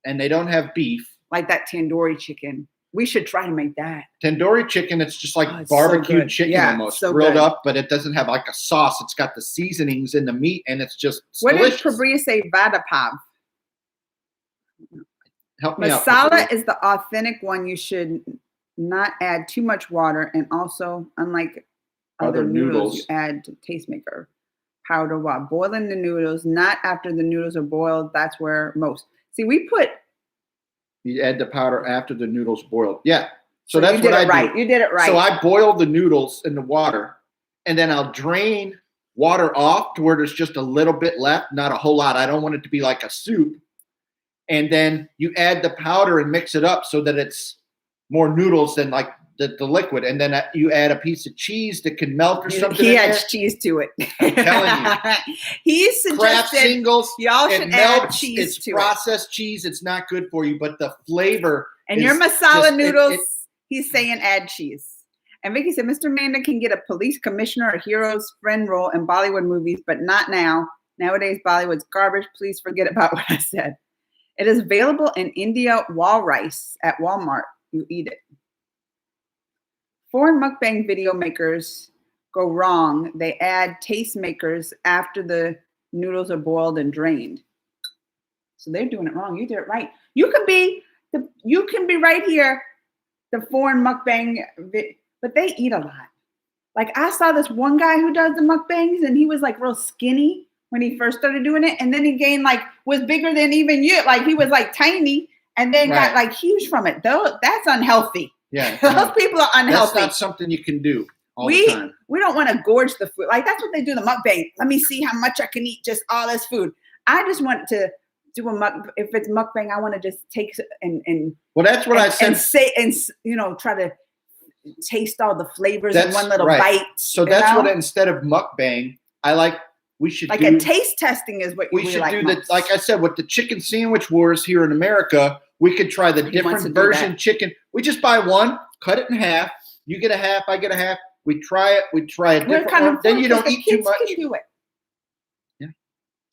And they don't have beef. Like that tandoori chicken. We should try to make that. Tandoori chicken, it's just like barbecue chicken almost, grilled up, but it doesn't have like a sauce. It's got the seasonings in the meat, and it's just delicious. What did Prabriya say? Vadapav. Help me out. Masala is the authentic one. You should not add too much water, and also, unlike other noodles, you add tastemaker powder while boiling the noodles, not after the noodles are boiled. That's where most. See, we put... You add the powder after the noodles boiled. Yeah. So that's what I do. You did it right. So I boil the noodles in the water, and then I'll drain water off to where there's just a little bit left, not a whole lot. I don't want it to be like a soup. And then you add the powder and mix it up so that it's more noodles than like the liquid. And then you add a piece of cheese that can melt or something. He adds cheese to it. I'm telling you. He suggested Kraft Singles, y'all should add cheese to it. It's processed cheese. It's not good for you, but the flavor. And your masala noodles, he's saying add cheese. And Vicky said, Mr. Manda can get a police commissioner or hero's friend role in Bollywood movies, but not now. Nowadays, Bollywood's garbage. Please forget about what I said. It is available in India wall rice at Walmart. You eat it. Foreign mukbang video makers go wrong. They add taste makers after the noodles are boiled and drained. So they're doing it wrong. You did it right. You can be right here, the foreign mukbang, but they eat a lot. Like I saw this one guy who does the mukbangs, and he was like real skinny when he first started doing it, and then he gained was bigger than even you. Like he was like tiny, and then got like huge from it. Though that's unhealthy. Yeah, those people are unhealthy. That's not something you can do all the time. We don't want to gorge the food. Like that's what they do the mukbang. Let me see how much I can eat, just all this food. I just want to do if it's mukbang, I want to just take and well, that's what I said. And say try to taste all the flavors in one little bite. So that's what instead of mukbang, we should do a taste testing is what we should do. Like I said, with the chicken sandwich wars here in America. We could try the different version chicken. We just buy one, cut it in half. You get a half, I get a half. We try it. We try a different one. Then you don't eat too much. Can do it.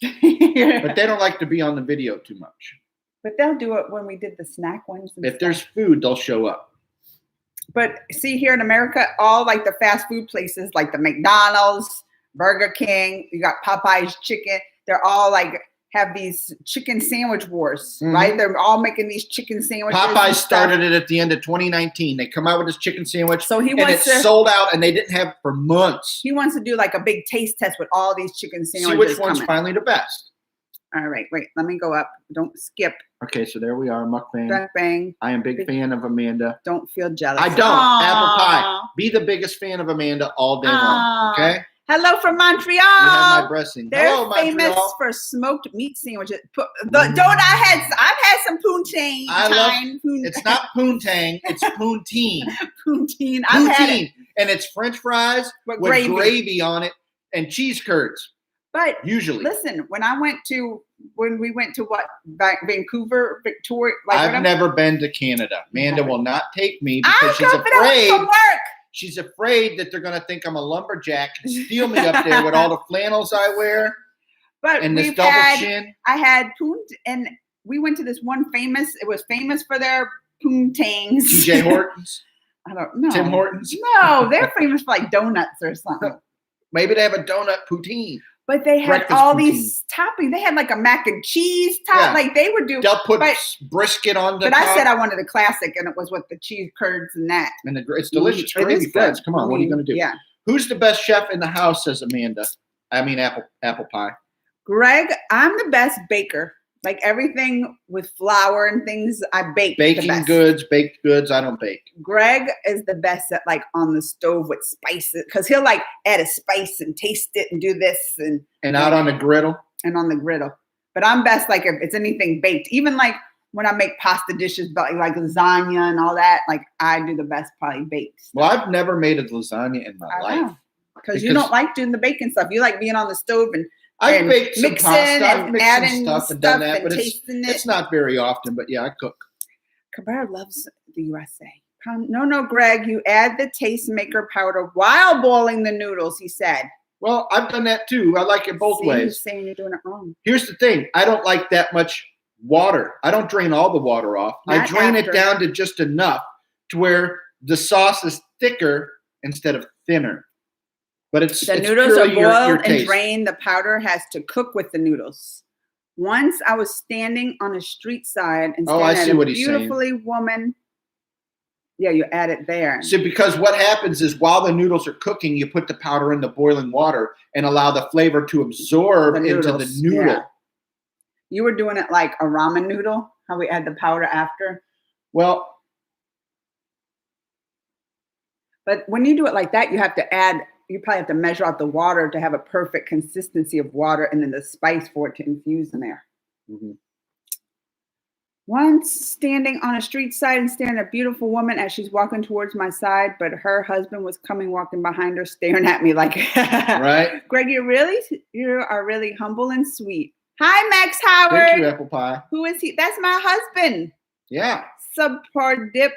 Yeah. But they don't like to be on the video too much. But they'll do it when we did the snack ones. If there's food, they'll show up. But see, here in America, all like the fast food places, like the McDonald's, Burger King, you got Popeye's chicken. They're all have these chicken sandwich wars, right? They're all making these chicken sandwiches. Popeye started it at the end of 2019. They come out with this chicken sandwich, so it's sold out, and they didn't have it for months. He wants to do a big taste test with all these chicken sandwiches. See which one's finally the best. All right, wait. Let me go up. Don't skip. Okay, so there we are, mukbang. Mukbang. I am a big fan of Amanda. Don't feel jealous. I don't. Aww. Apple pie. Be the biggest fan of Amanda all day long. Okay. Hello from Montreal. You have my blessing. They're Hello, famous Montreal. for smoked meat sandwiches. I've had some poontang. It's not poontang, it's poutine. Poutine. I've had it. And it's French fries with gravy on it and cheese curds. But usually, listen, when we went to Vancouver, Victoria. I've never been to Canada. Amanda will not take me because she's afraid. From work. She's afraid that they're going to think I'm a lumberjack and steal me up there with all the flannels I wear and this double chin. I had and we went to this one it was famous for their poontangs. TJ Hortons? I don't know. Tim Hortons? No, they're famous for like donuts or something. Maybe they have a donut poutine. But they had all these toppings. They had like a mac and cheese top. Yeah. Like they would do. They'll put brisket on the top. I said I wanted a classic, and it was with the cheese curds and that. And it's delicious. Gravy fries. Come on, what are you going to do? Yeah. Who's the best chef in the house? Says Amanda. I mean, apple pie. Greg, I'm the best baker. Like everything with flour and things, I bake. Baked goods. I don't bake. Greg is the best at like on the stove with spices because he'll like add a spice and taste it and do this and out on the griddle. And on the griddle. But I'm best like if it's anything baked. Even like when I make pasta dishes, but like lasagna and all that, like I do the best probably baked. Well, I've never made a lasagna in my life. Because you don't like doing the baking stuff. You like being on the stove and I've baked some pasta, I've mixed some stuff and done that, but it's not very often. But yeah, I cook. Cabrera loves the USA. No, Greg, you add the tastemaker powder while boiling the noodles, he said. Well, I've done that too. I like it both ways. You're saying you're doing it wrong. Here's the thing. I don't like that much water. I don't drain all the water off. I drain it down to just enough to where the sauce is thicker instead of thinner. But the noodles are boiled and drained. The powder has to cook with the noodles. Once I was standing on a street side and staring at a beautifully woman. Yeah, you add it there. So because what happens is while the noodles are cooking, you put the powder in the boiling water and allow the flavor to absorb into the noodle. Yeah. You were doing it like a ramen noodle, how we add the powder after. Well, but when you do it like that, you probably have to measure out the water to have a perfect consistency of water and then the spice for it to infuse in there. Mm-hmm. Once standing on a street side and staring at a beautiful woman as she's walking towards my side, but her husband was walking behind her, staring at me like, right? Greg, you are really humble and sweet. Hi, Max Howard. Thank you, Apple Pie. Who is he? That's my husband. Yeah. Subpar Dip.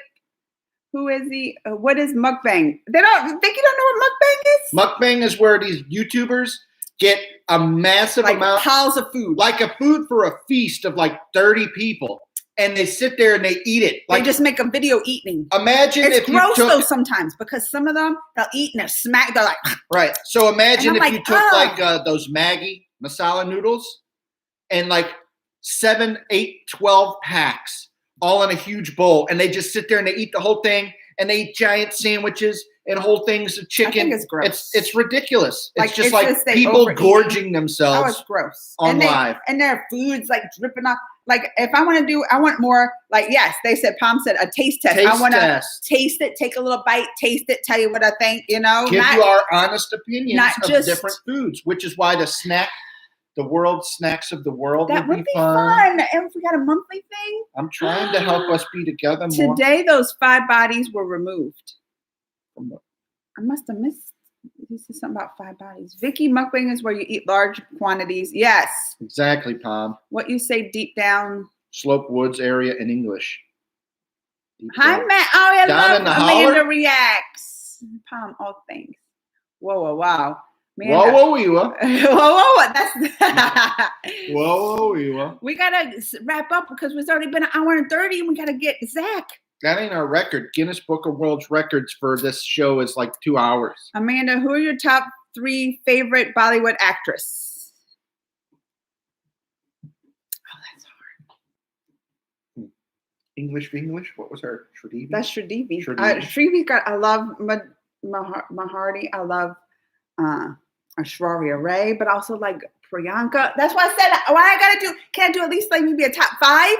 Who is he? What is mukbang? You don't know what mukbang is? Mukbang is where these YouTubers get a massive amount, piles of food, like a food for a feast of like 30 people, and they sit there and they eat it. Like, they just make a video eating. Imagine it's gross though sometimes because some of them they'll eat and they're like right. So imagine if you took like those Maggi masala noodles and like 7, 8, 12 packs. All in a huge bowl, and they just sit there and they eat the whole thing, and they eat giant sandwiches and whole things of chicken. I think it's gross. It's ridiculous. It's just like people gorging themselves. Oh, it's gross. On live. And their food's like dripping off. Like if I want more. Like they said. Pom said a taste test. I want to taste it, take a little bite, taste it, tell you what I think. You know, give you our honest opinions of different foods, which is why the world snacks of the world would be fun. And if we got a monthly thing. I'm trying to help us be together more. Today, those 5 bodies were removed. I must have missed. This is something about 5 bodies. Vicky, mukbang is where you eat large quantities. Yes. Exactly, Pom. What you say deep down. Slope Woods area in English. Hi, Matt. Oh, I love Amanda Reacts. Pom, all things. Whoa, wow. Amanda. Whoa. That's whoa. We gotta wrap up because it's already been 1:30 and we gotta get Zach. That ain't our record. Guinness Book of World Records for this show is like 2 hours. Amanda, who are your top 3 favorite Bollywood actress? Oh, that's hard. English. What was her? Shridevi? That's Shridevi. Shridevi I love Mahardi. I love Aishwarya Rai, but also like Priyanka. That's why I said, can I do at least like maybe a top 5?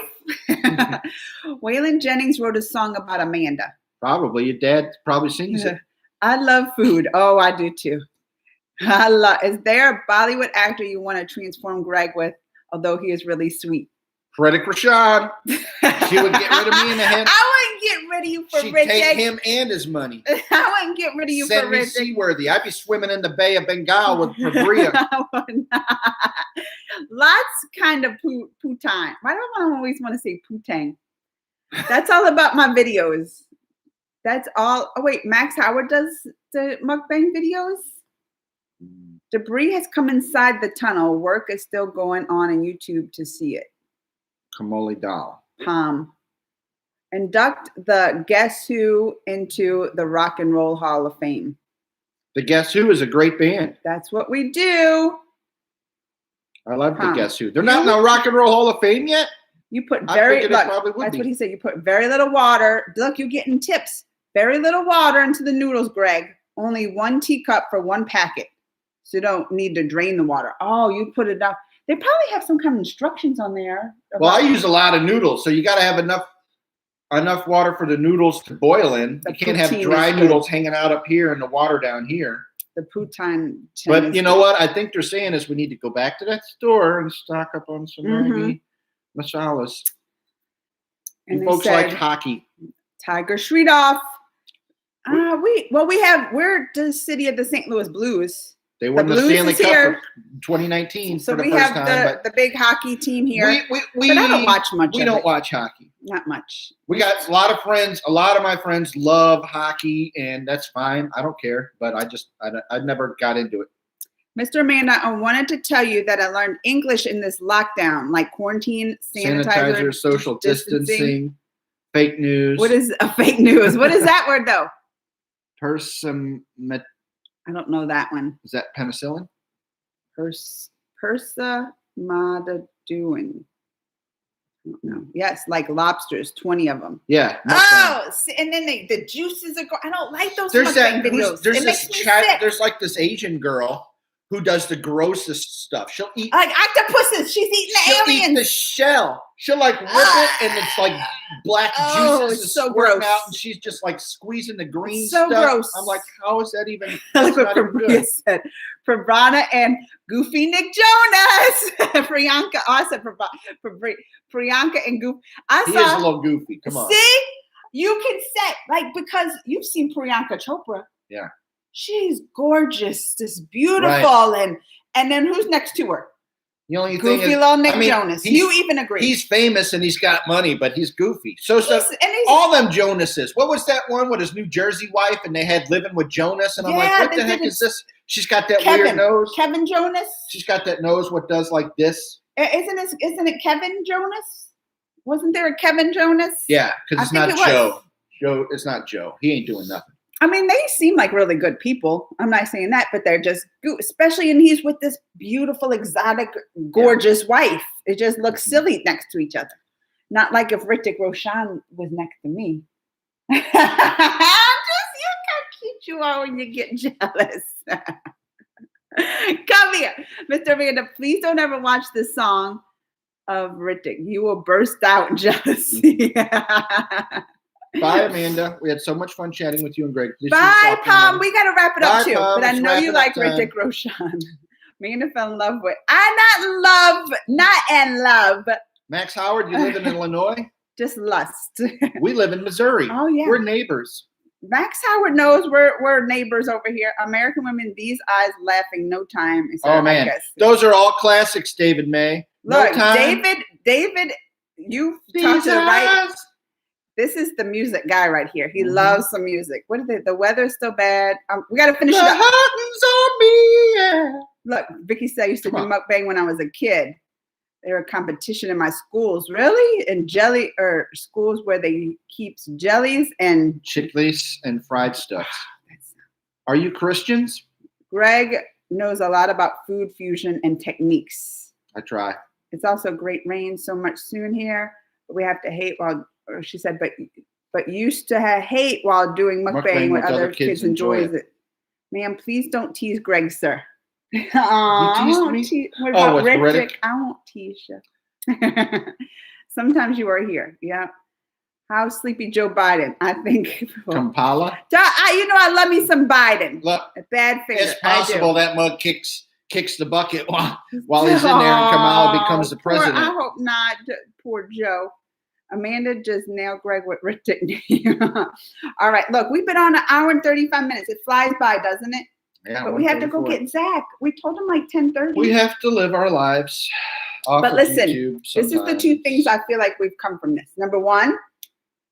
Waylon Jennings wrote a song about Amanda. Probably. Your dad probably sings it. I love food. Oh, I do too. Is there a Bollywood actor you want to transform Greg with, although he is really sweet? Hrithik Roshan. She would get rid of me in a head. I wouldn't get rid of you for Hrithik. She'd take him and his money. I wouldn't get rid of you Send for me Hrithik. seaworthy. I'd be swimming in the Bay of Bengal with Fabria. Lots kind of Putang. Why do I always want to say Putang? That's all about my videos. That's all. Oh, wait. Max Howard does the mukbang videos? Debris has come inside the tunnel. Work is still going on YouTube to see it. Kamoli Dal. Induct the Guess Who into the Rock and Roll Hall of Fame. The Guess Who is a great band. That's what we do. I love the Guess Who. They're not in the Rock and Roll Hall of Fame yet? You put very that's what he said. You put very little water. Look, you're getting tips. Very little water into the noodles, Greg. Only 1 teacup for 1 packet. So you don't need to drain the water. Oh, you put it down. They probably have some kind of instructions on there. Well, I use a lot of noodles, so you got to have enough water for the noodles to boil in. You can't have dry noodles hanging out up here and the water down here. The poutine. But you know what? I think they're saying is we need to go back to that store and stock up on some Maggi masalas. And folks like hockey. Tiger Shredoff. We're the city of the St. Louis Blues. They won the Stanley Cup for 2019 so for the first time. So we have the big hockey team here. But I don't watch much. We don't watch hockey. Not much. We got a lot of friends. A lot of my friends love hockey, and that's fine. I don't care. But I never got into it. Mr. Amanda, I wanted to tell you that I learned English in this lockdown, like quarantine, sanitizer, social distancing, fake news. What is a fake news? What is that word though? I don't know that one. Is that penicillin? Persa Madaduin. I don't know. Yes, like lobsters, 20 of them. Yeah. Oh, and then the juices are going. I don't like those videos. There's like this Asian girl who does the grossest stuff. She'll eat like octopuses. She's eating the aliens. Eat the shell. She'll like rip it, and it's like black juices it's so gross. Out, and she's just like squeezing the green so stuff. Gross. I'm like, how is that even? Look what Fabria said. Prabrana and Goofy Nick Jonas. Priyanka also Priyanka and Goofy. He is a little goofy. Come on. See, you can say because you've seen Priyanka Chopra. Yeah. She's gorgeous, just beautiful, and then who's next to her? The only goofy thing is, little Nick Jonas. You even agree? He's famous and he's got money, but he's goofy. All them Jonases. What was that one with his New Jersey wife, and they had Living with Jonas? And I'm like, what the heck is this? She's got that weird nose. Kevin Jonas. She's got that nose. What does like this? Isn't it Kevin Jonas? Wasn't there a Kevin Jonas? Yeah, because it's not Joe. Joe, it's not Joe. He ain't doing nothing. I mean, they seem like really good people. I'm not saying that, but they're just good, especially, and he's with this beautiful, exotic, gorgeous wife. It just looks silly next to each other. Not like if Hrithik Roshan was next to me. Just you how cute you are when you get jealous. Come here, Mr. Amanda. Please don't ever watch this song of Hrithik. You will burst out in jealousy. Bye, Amanda. We had so much fun chatting with you and Greg. Please bye, Pom. We got to wrap it up too. Pom. But I know you like Hrithik Roshan. Amanda fell in love with. Not in love. Max Howard, you live in Illinois? Just lust. We live in Missouri. Oh, yeah. We're neighbors. Max Howard knows we're neighbors over here. American Women, These Eyes Laughing, No Time. Oh, man. Those are all classics, David May. Look, David, you talked to the right. This is the music guy right here. He loves some music. What is it? The weather's still bad. We got to finish it up. On me, yeah. Look, Vicky said I used to do mukbang when I was a kid. They were a competition in my schools. Really? In schools where they keeps jellies and chickpeas and fried stuff. Are you Christians? Greg knows a lot about food fusion and techniques. I try. It's also great rain so much soon here. But we have to hate while... Or she said, but used to hate while doing mukbang when other kids enjoys it. Ma'am, please don't tease Greg, sir. You teased me? What about Hrithik? I won't tease you. Sometimes you are here. Yeah. How's Sleepy Joe Biden? I think Kampala. I love me some Biden. Look, a bad finger. It's possible that mug kicks the bucket while he's in there, and Kamala becomes the president. I hope not. Poor Joe. Amanda just nailed Greg with written. All right, look, we've been on an hour and 35 minutes. It flies by, doesn't it? Yeah, but we have to go get Zach. We told him like 10:30. We have to live our lives. But listen, this is the two things I feel like we've come from this. Number one,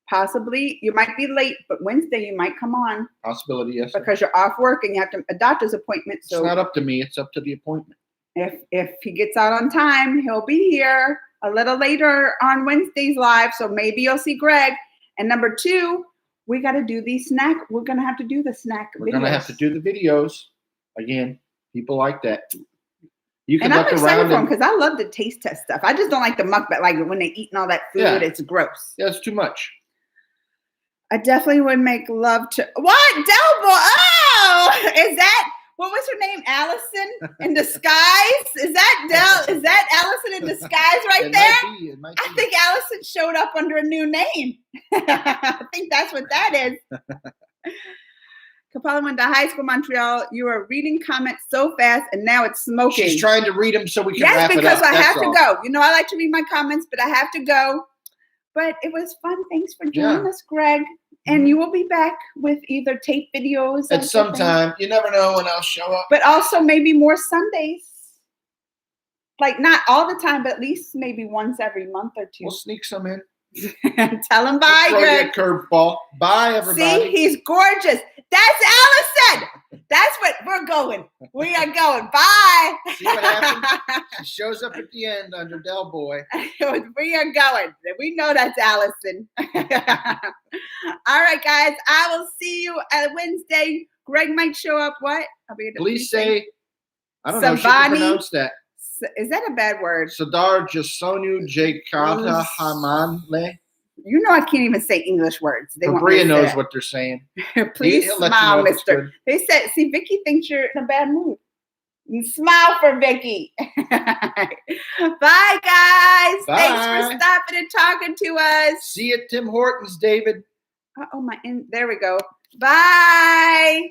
possibly you might be late, but Wednesday you might come on. Possibility, yes. Because you're off work and you have a doctor's appointment. So it's not up to me; it's up to the appointment. If he gets out on time, he'll be here a little later on Wednesday's live. So maybe you'll see Greg. And number two, we got to do these snack. We're gonna have to do the snack. We're gonna have to do the videos again. People like that. You can and look I'm excited around for them because I love to taste test stuff. I just don't like the mukbang, like when they eating all that food. It's gross. Yeah, it's too much. I definitely would make love to what Delbo. Oh, is that what was her name? Allison in disguise? Is that Allison in disguise right there? It might be. I think Allison showed up under a new name. I think that's what that is. Kapala went to high school, Montreal. You are reading comments so fast, and now it's smoking. She's trying to read them so we can wrap it up. Yes, because I have to go. I like to read my comments, but I have to go. But it was fun. Thanks for joining us, Greg. And you will be back with either tape videos at some time. You never know when I'll show up. But also maybe more Sundays. Like not all the time, but at least maybe once every month or two. We'll sneak some in. Tell him bye, Greg. Curveball. Bye, everybody. See, he's gorgeous. That's Allison. That's what we're going. We are going. Bye. See what happens? She shows up at the end under Del Boy. We are going. We know that's Allison. All right, guys. I will see you at Wednesday. Greg might show up. What? Please say. I don't know if she can pronounce that. Is that a bad word? Sadar Jasonu Jakarta Hamanle. I can't even say English words. Bria knows what they're saying. Please smile, mister. They said, see, Vicky thinks you're in a bad mood. Smile for Vicky. Bye, guys. Bye. Thanks for stopping and talking to us. See you at Tim Hortons, David. There we go. Bye.